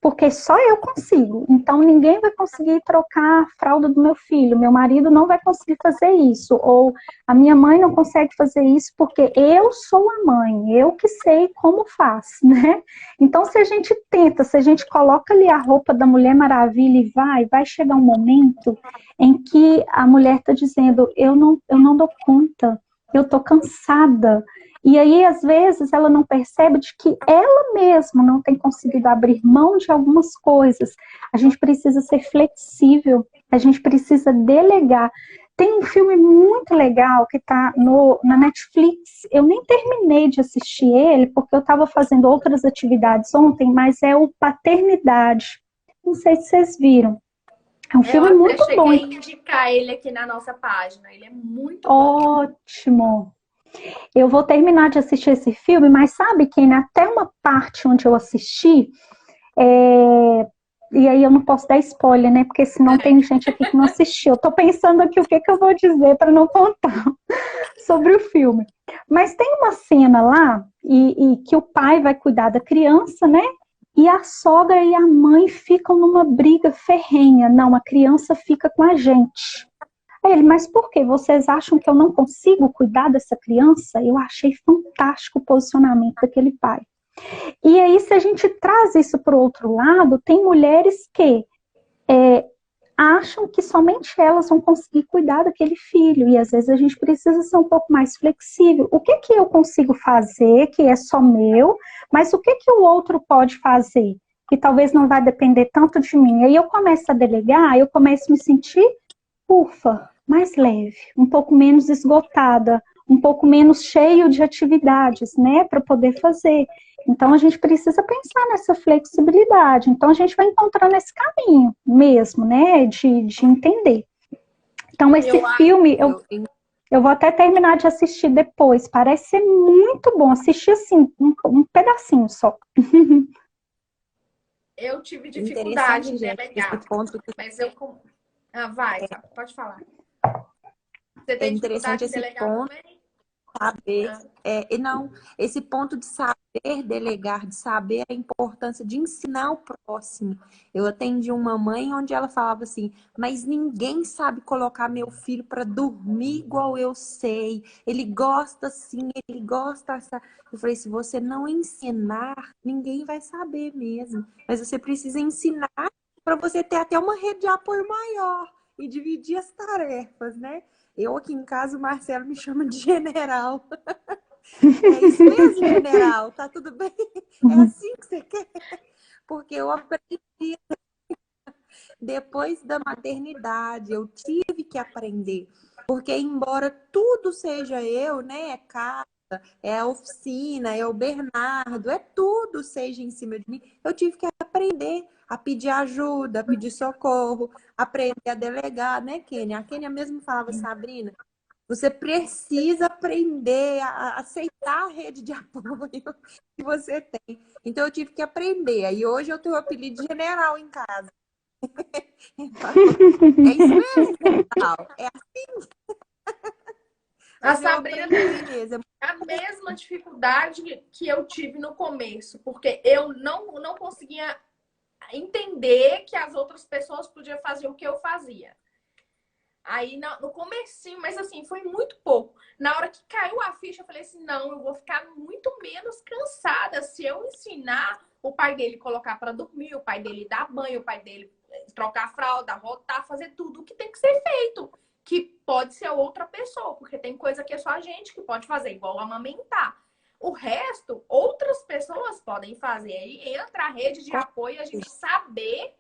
Porque só eu consigo. Então, ninguém vai conseguir trocar a fralda do meu filho. Meu marido não vai conseguir fazer isso. Ou a minha mãe não consegue fazer isso porque eu sou a mãe. Eu que sei como faz, né? Então, se a gente tenta, se a gente coloca ali a roupa da Mulher Maravilha e vai chegar um momento em que a mulher está dizendo, eu não dou conta, eu estou cansada. E aí, às vezes, ela não percebe de que ela mesma não tem conseguido abrir mão de algumas coisas. A gente precisa ser flexível, a gente precisa delegar. Tem um filme muito legal que está na Netflix. Eu nem terminei de assistir ele, porque eu estava fazendo outras atividades ontem, mas é o Paternidade. Não sei se vocês viram. É um filme muito Eu bom. cheguei a indicar ele aqui na nossa página. Ele é muito bom. Ótimo! Eu vou terminar de assistir esse filme, mas sabe, Ken, até uma parte onde eu assisti, e aí eu não posso dar spoiler, né? Porque senão tem gente aqui que não assistiu. Eu tô pensando aqui o que eu vou dizer para não contar sobre o filme. Mas tem uma cena lá, e que o pai vai cuidar da criança, né? E a sogra e a mãe ficam numa briga ferrenha. Não, a criança fica com a gente. Aí ele, mas por quê? Vocês acham que eu não consigo cuidar dessa criança? Eu achei fantástico o posicionamento daquele pai. E aí, se a gente traz isso para o outro lado, tem mulheres que acham que somente elas vão conseguir cuidar daquele filho. E às vezes a gente precisa ser um pouco mais flexível. O que eu consigo fazer, que é só meu, mas o que o outro pode fazer? Que talvez não vai depender tanto de mim. Aí eu começo a delegar, eu começo a me sentir, ufa, mais leve, um pouco menos esgotada, um pouco menos cheio de atividades, né, para poder fazer. Então, a gente precisa pensar nessa flexibilidade. Então, a gente vai encontrando esse caminho mesmo, né, de entender. Então, esse filme, eu vou até terminar de assistir depois. Parece ser muito bom. Assistir, assim, um pedacinho só. Eu tive dificuldade em delegar, esse ponto que... mas eu... vai, pode falar. Você tem interessante dificuldade em esse delegar ponto. também? Saber, não, esse ponto de saber delegar, de saber a importância de ensinar o próximo. Eu atendi uma mãe onde ela falava assim, mas ninguém sabe colocar meu filho para dormir igual eu sei. Ele gosta assim, ele gosta assim. Eu falei, se você não ensinar, ninguém vai saber mesmo. Mas você precisa ensinar para você ter até uma rede de apoio maior e dividir as tarefas, né? Eu aqui em casa, o Marcelo me chama de general. É isso mesmo, general? Tá tudo bem? É assim que você quer? Porque eu aprendi depois da maternidade, eu tive que aprender. Porque embora tudo seja eu, né? É casa, é a oficina, é o Bernardo, é tudo seja em cima de mim, eu tive que aprender a pedir ajuda, a pedir socorro, aprender a delegar, né, Kênia? A Kênia mesmo falava, Sabrina, Você precisa aprender a aceitar a rede de apoio que você tem. Então, eu tive que aprender. Aí, hoje, eu tenho o apelido de general em casa. Então, é isso mesmo, general. É A assim, eu Sabrina aprendi mesmo. a mesma dificuldade que eu tive no começo, porque eu não conseguia entender que as outras pessoas podiam fazer o que eu fazia. Aí no comecinho, mas assim, foi muito pouco. Na hora que caiu a ficha, eu falei assim, não, eu vou ficar muito menos cansada se eu ensinar o pai dele colocar para dormir, o pai dele dar banho, o pai dele trocar a fralda, rotar, fazer tudo o que tem que ser feito. Que pode ser outra pessoa, porque tem coisa que é só a gente que pode fazer, igual amamentar. O resto, outras pessoas podem fazer. Aí entra a rede de apoio, a gente saber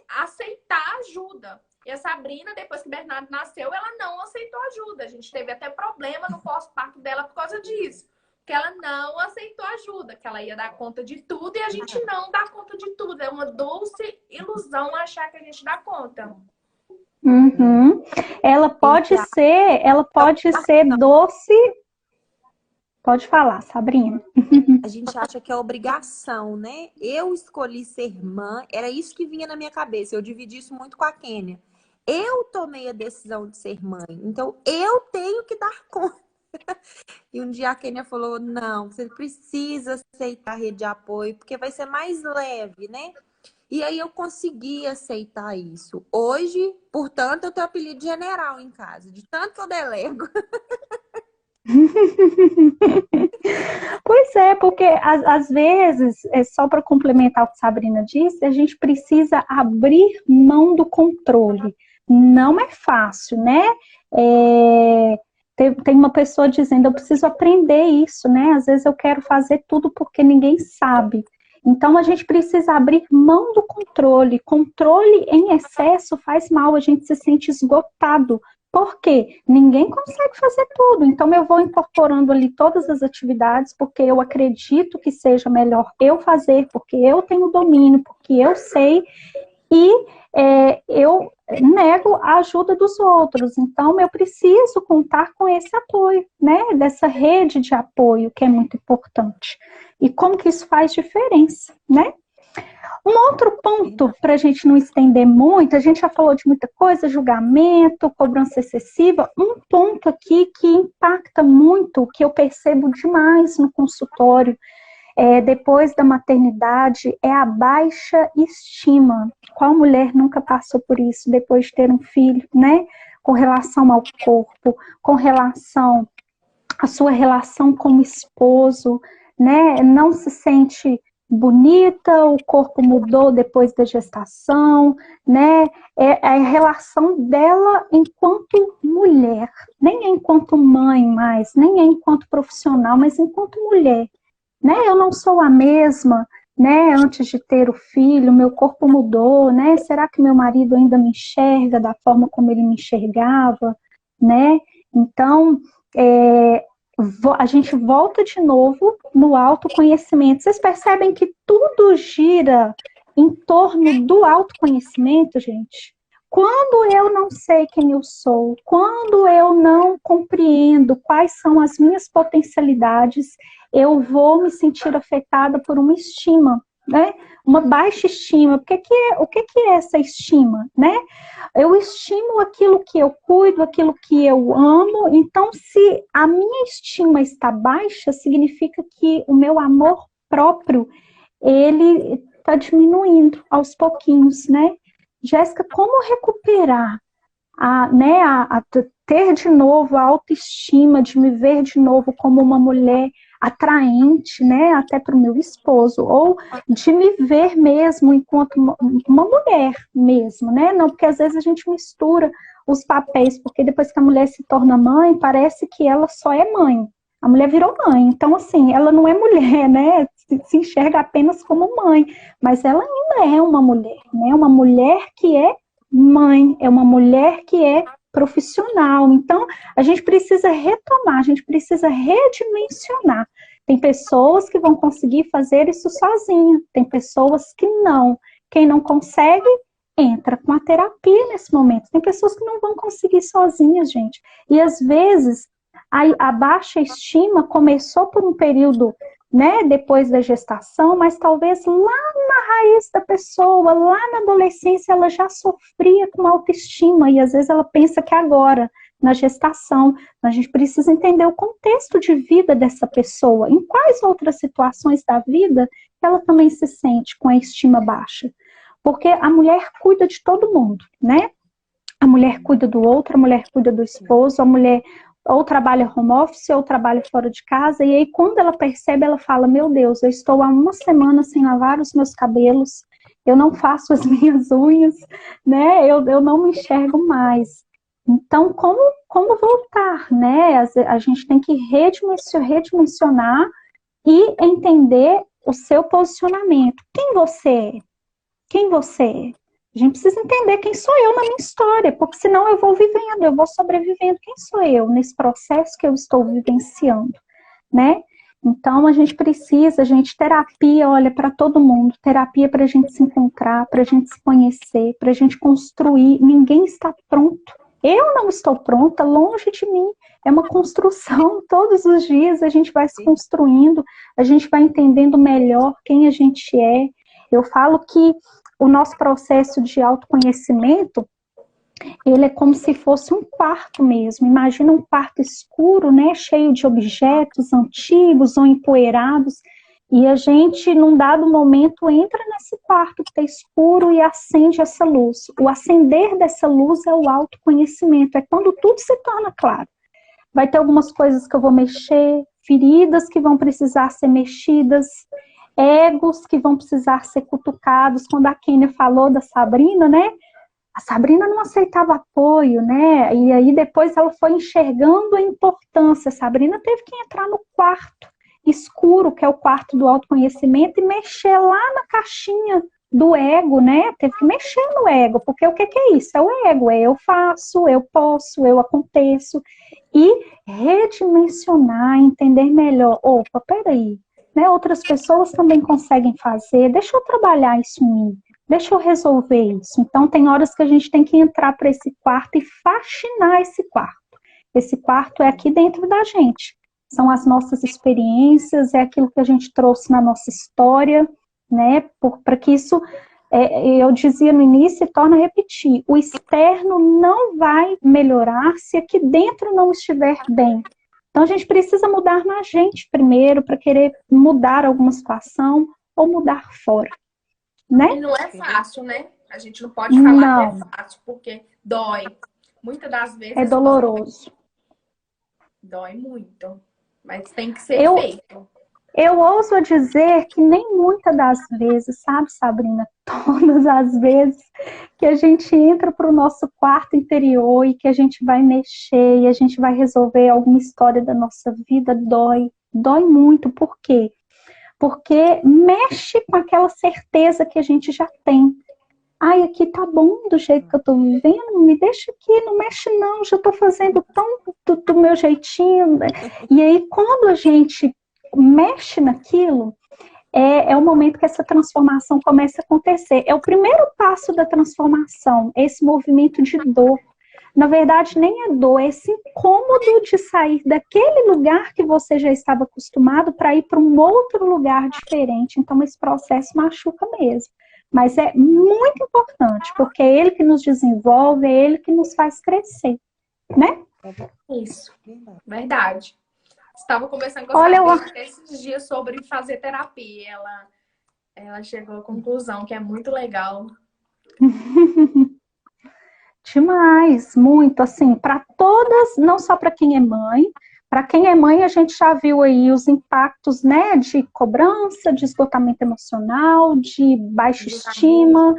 aceitar ajuda. E a Sabrina, depois que o Bernardo nasceu, ela não aceitou ajuda. A gente teve até problema no pós-parto dela por causa disso. Que ela não aceitou ajuda, que ela ia dar conta de tudo e a gente não dá conta de tudo. É uma doce ilusão achar que a gente dá conta. Uhum. Ela pode ser doce. Pode falar, Sabrina. A gente acha que é obrigação, né? Eu escolhi ser mãe, era isso que vinha na minha cabeça. Eu dividi isso muito com a Kênia. Eu tomei a decisão de ser mãe, então eu tenho que dar conta. E um dia a Kênia falou: não, você precisa aceitar a rede de apoio, porque vai ser mais leve, né? E aí eu consegui aceitar isso. Hoje, portanto, eu tenho apelido de general em casa, de tanto que eu delego. Pois é, porque às vezes, é só para complementar o que a Sabrina disse, a gente precisa abrir mão do controle. Não é fácil, né? Tem uma pessoa dizendo, eu preciso aprender isso, né? Às vezes eu quero fazer tudo porque ninguém sabe. Então a gente precisa abrir mão do controle. Controle em excesso faz mal, a gente se sente esgotado. Por quê? Ninguém consegue fazer tudo. Então eu vou incorporando ali todas as atividades porque eu acredito que seja melhor eu fazer, porque eu tenho domínio, porque eu sei e eu nego a ajuda dos outros. Então, eu preciso contar com esse apoio, né? Dessa rede de apoio que é muito importante. E como que isso faz diferença, né? Um outro ponto, para a gente não estender muito, a gente já falou de muita coisa, julgamento, cobrança excessiva. Um ponto aqui que impacta muito, que eu percebo demais no consultório, depois da maternidade, é a baixa estima. Qual mulher nunca passou por isso depois de ter um filho, né? Com relação ao corpo, com relação à sua relação como esposo, né? Não se sente bonita, o corpo mudou depois da gestação, né? É a relação dela enquanto mulher, nem é enquanto mãe mais, nem é enquanto profissional, mas enquanto mulher. Né? Eu não sou a mesma, né? Antes de ter o filho, meu corpo mudou, né? Será que meu marido ainda me enxerga da forma como ele me enxergava, né? Então, a gente volta de novo no autoconhecimento. Vocês percebem que tudo gira em torno do autoconhecimento, gente? Quando eu não sei quem eu sou, quando eu não compreendo quais são as minhas potencialidades, eu vou me sentir afetada por uma estima, né? Uma baixa estima. O que é essa estima, né? Eu estimo aquilo que eu cuido, aquilo que eu amo. Então, se a minha estima está baixa, significa que o meu amor próprio, ele está diminuindo aos pouquinhos, né? Jéssica, como recuperar ter de novo a autoestima, de me ver de novo como uma mulher atraente, né, até para o meu esposo, ou de me ver mesmo enquanto uma mulher mesmo, né, não, porque às vezes a gente mistura os papéis, porque depois que a mulher se torna mãe, parece que ela só é mãe, a mulher virou mãe, então assim, ela não é mulher, né, se enxerga apenas como mãe, mas ela ainda é uma mulher, né, uma mulher que é mãe, é uma mulher que é profissional. Então, a gente precisa retomar, a gente precisa redimensionar. Tem pessoas que vão conseguir fazer isso sozinha, tem pessoas que não. Quem não consegue, entra com a terapia nesse momento. Tem pessoas que não vão conseguir sozinhas, gente. E às vezes a baixa estima começou por um período, né, depois da gestação, mas talvez lá na raiz da pessoa, lá na adolescência, ela já sofria com autoestima, e às vezes ela pensa que agora, na gestação, a gente precisa entender o contexto de vida dessa pessoa, em quais outras situações da vida ela também se sente com a estima baixa. Porque a mulher cuida de todo mundo, né? A mulher cuida do outro, a mulher cuida do esposo, a mulher ou trabalha home office, ou trabalha fora de casa, e aí quando ela percebe, ela fala, meu Deus, eu estou há uma semana sem lavar os meus cabelos, eu não faço as minhas unhas, né, eu não me enxergo mais. Então, como voltar, né? A gente tem que redimensionar e entender o seu posicionamento. Quem você é? Quem você é? A gente precisa entender quem sou eu na minha história, porque senão eu vou vivendo, eu vou sobrevivendo. Quem sou eu nesse processo que eu estou vivenciando, né? Então, a gente precisa, terapia, olha, para todo mundo, terapia para a gente se encontrar, para a gente se conhecer, para a gente construir. Ninguém está pronto. Eu não estou pronta, longe de mim. É uma construção, todos os dias a gente vai se construindo, a gente vai entendendo melhor quem a gente é. Eu falo que o nosso processo de autoconhecimento, ele é como se fosse um quarto mesmo. Imagina um quarto escuro, né, cheio de objetos antigos ou empoeirados, e a gente, num dado momento, entra nesse quarto que está escuro e acende essa luz. O acender dessa luz é o autoconhecimento, é quando tudo se torna claro. Vai ter algumas coisas que eu vou mexer, feridas que vão precisar ser mexidas, egos que vão precisar ser cutucados. Quando a Kênia falou da Sabrina, né? A Sabrina não aceitava apoio, né? E aí depois ela foi enxergando a importância. A Sabrina teve que entrar no quarto escuro, que é o quarto do autoconhecimento, e mexer lá na caixinha do ego, né? Teve que mexer no ego, porque o que é isso? É o ego, é eu faço, eu posso, eu aconteço. E redimensionar, entender melhor. Opa, peraí, né? Outras pessoas também conseguem fazer, deixa eu trabalhar isso em mim, deixa eu resolver isso. Então, tem horas que a gente tem que entrar para esse quarto e faxinar esse quarto. Esse quarto é aqui dentro da gente. São as nossas experiências, é aquilo que a gente trouxe na nossa história, né? Para que isso, eu dizia no início e torno a repetir, o externo não vai melhorar se aqui dentro não estiver bem. Então, a gente precisa mudar na gente primeiro, para querer mudar alguma situação ou mudar fora, né? E não é fácil, né? A gente não pode falar que é fácil, porque dói. Muitas das vezes... É doloroso. Dói muito. Mas tem que ser feito. Eu ouso dizer que nem muitas das vezes, sabe, Sabrina? Todas as vezes que a gente entra para o nosso quarto interior e que a gente vai mexer e a gente vai resolver alguma história da nossa vida, dói. Dói muito. Por quê? Porque mexe com aquela certeza que a gente já tem. Ai, aqui tá bom do jeito que eu tô vivendo, me deixa aqui, não mexe não, já tô fazendo tão do meu jeitinho. E aí, quando a gente mexe naquilo, é o momento que essa transformação começa a acontecer. É o primeiro passo da transformação, esse movimento de dor. Na verdade, nem é dor, é esse incômodo de sair daquele lugar que você já estava acostumado para ir para um outro lugar diferente. Então, esse processo machuca mesmo. Mas é muito importante, porque é ele que nos desenvolve, é ele que nos faz crescer, né? Isso, verdade. Estava conversando com a Sabrina esses dias sobre fazer terapia. Ela chegou à conclusão que é muito legal. Demais, muito, assim, para todas, não só para quem é mãe. Para quem é mãe, a gente já viu aí os impactos, né, de cobrança, de esgotamento emocional, de baixa estima,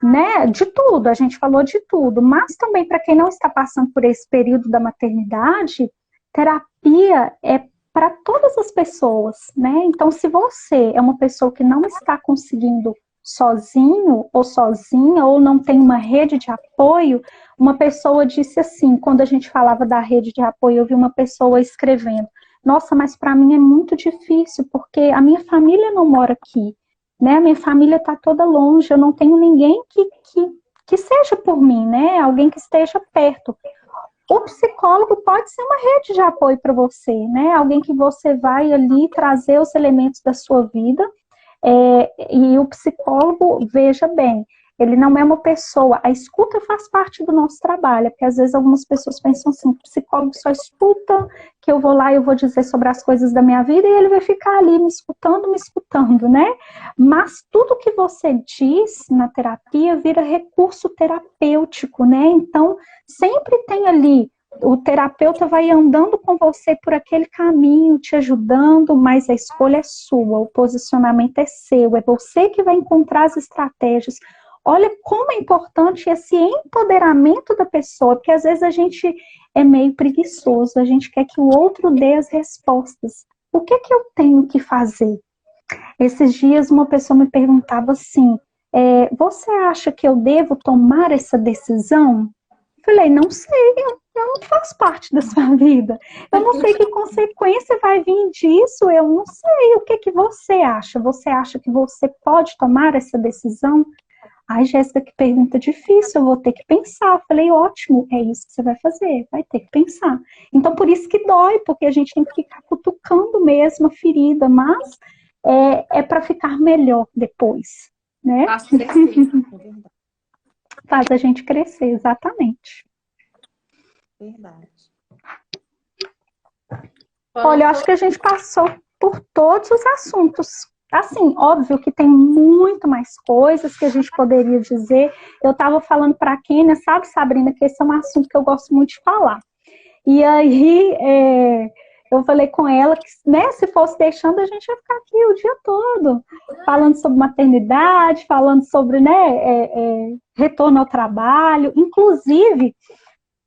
né, de tudo, a gente falou de tudo. Mas também para quem não está passando por esse período da maternidade, terapia é para todas as pessoas, né? Então, se você é uma pessoa que não está conseguindo sozinho ou sozinha, ou não tem uma rede de apoio, uma pessoa disse assim, quando a gente falava da rede de apoio, eu vi uma pessoa escrevendo, nossa, mas para mim é muito difícil, porque a minha família não mora aqui, né? A minha família está toda longe, eu não tenho ninguém que seja por mim, né? Alguém que esteja perto. O psicólogo pode ser uma rede de apoio para você, né? Alguém que você vai ali trazer os elementos da sua vida. E o psicólogo, veja bem, ele não é uma pessoa, a escuta faz parte do nosso trabalho, porque às vezes algumas pessoas pensam assim, o psicólogo só escuta, que eu vou lá e eu vou dizer sobre as coisas da minha vida, e ele vai ficar ali me escutando, né? Mas tudo que você diz na terapia vira recurso terapêutico, né? Então, sempre tem ali o terapeuta vai andando com você por aquele caminho, te ajudando, mas a escolha é sua, o posicionamento é seu, é você que vai encontrar as estratégias. Olha como é importante esse empoderamento da pessoa, porque às vezes a gente é meio preguiçoso, a gente quer que o outro dê as respostas. O que que eu tenho que fazer? Esses dias uma pessoa me perguntava assim, você acha que eu devo tomar essa decisão? Falei, não sei, eu não faço parte da sua vida. Eu não sei que consequência vai vir disso, eu não sei. O que que você acha? Você acha que você pode tomar essa decisão? Ai, Jéssica, que pergunta difícil, eu vou ter que pensar. Falei, ótimo, é isso que você vai fazer, vai ter que pensar. Então, por isso que dói, porque a gente tem que ficar cutucando mesmo a ferida, mas é para ficar melhor depois, né? Faz crescer. Faz a gente crescer, exatamente. Verdade. Olha, eu acho que a gente passou por todos os assuntos. Assim, óbvio que tem muito mais coisas que a gente poderia dizer. Eu estava falando para a Kênia, sabe, Sabrina, que esse é um assunto que eu gosto muito de falar. E aí, eu falei com ela que, né, se fosse deixando, a gente ia ficar aqui o dia todo, falando sobre maternidade, falando sobre, né, retorno ao trabalho. Inclusive,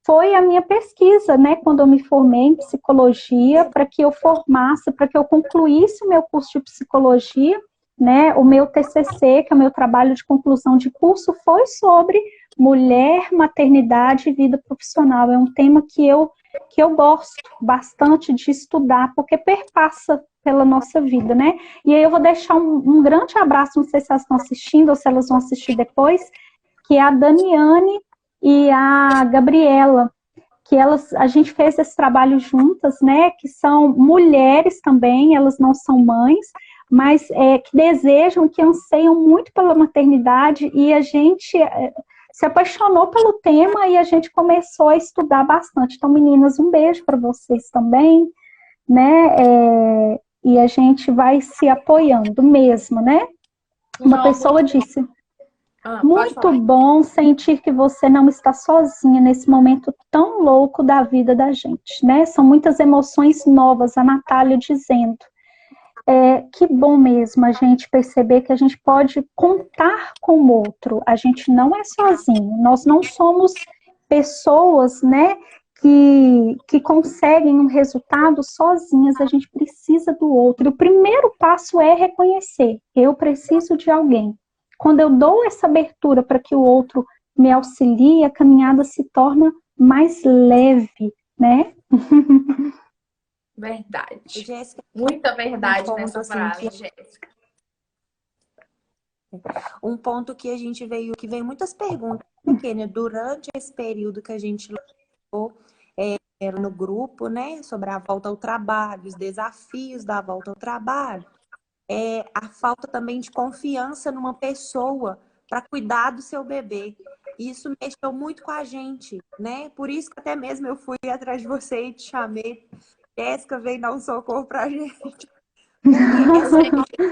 foi a minha pesquisa, né, quando eu me formei em psicologia, para que eu formasse, para que eu concluísse o meu curso de psicologia, né, o meu TCC, que é o meu trabalho de conclusão de curso, foi sobre mulher, maternidade e vida profissional. É um tema que eu gosto bastante de estudar, porque perpassa pela nossa vida, né? E aí eu vou deixar um grande abraço, não sei se elas estão assistindo ou se elas vão assistir depois, que é a Daniane e a Gabriela, que a gente fez esse trabalho juntas, né, que são mulheres também, elas não são mães, mas que desejam, que anseiam muito pela maternidade, e a gente se apaixonou pelo tema e a gente começou a estudar bastante. Então, meninas, um beijo para vocês também, né, e a gente vai se apoiando mesmo, né? Uma pessoa disse... Muito bom sentir que você não está sozinha nesse momento tão louco da vida da gente, né? São muitas emoções novas, a Natália dizendo. Que bom mesmo a gente perceber que a gente pode contar com o outro, a gente não é sozinho, nós não somos pessoas, né, que conseguem um resultado sozinhas, a gente precisa do outro. E o primeiro passo é reconhecer, eu preciso de alguém. Quando eu dou essa abertura para que o outro me auxilie, a caminhada se torna mais leve, né? Verdade. Jéssica, Muita verdade nessa frase, Jéssica. Um ponto que a gente que veio muitas perguntas, pequena, durante esse período que a gente levou no grupo, né, sobre a volta ao trabalho, os desafios da volta ao trabalho. A falta também de confiança numa pessoa para cuidar do seu bebê. Isso mexeu muito com a gente, né? Por isso que até mesmo eu fui atrás de você e te chamei. Jéssica, vem dar um socorro pra gente.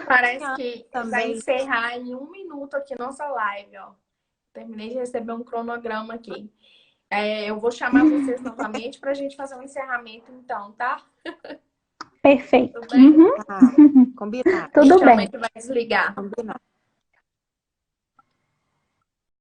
Parece que também vai encerrar em 1 minuto aqui nossa live, ó. Terminei de receber um cronograma aqui. Eu vou chamar vocês novamente para a gente fazer um encerramento, então, tá? Perfeito. Tudo bem? Combinado. Tudo bem. Que vai desligar. Combinado.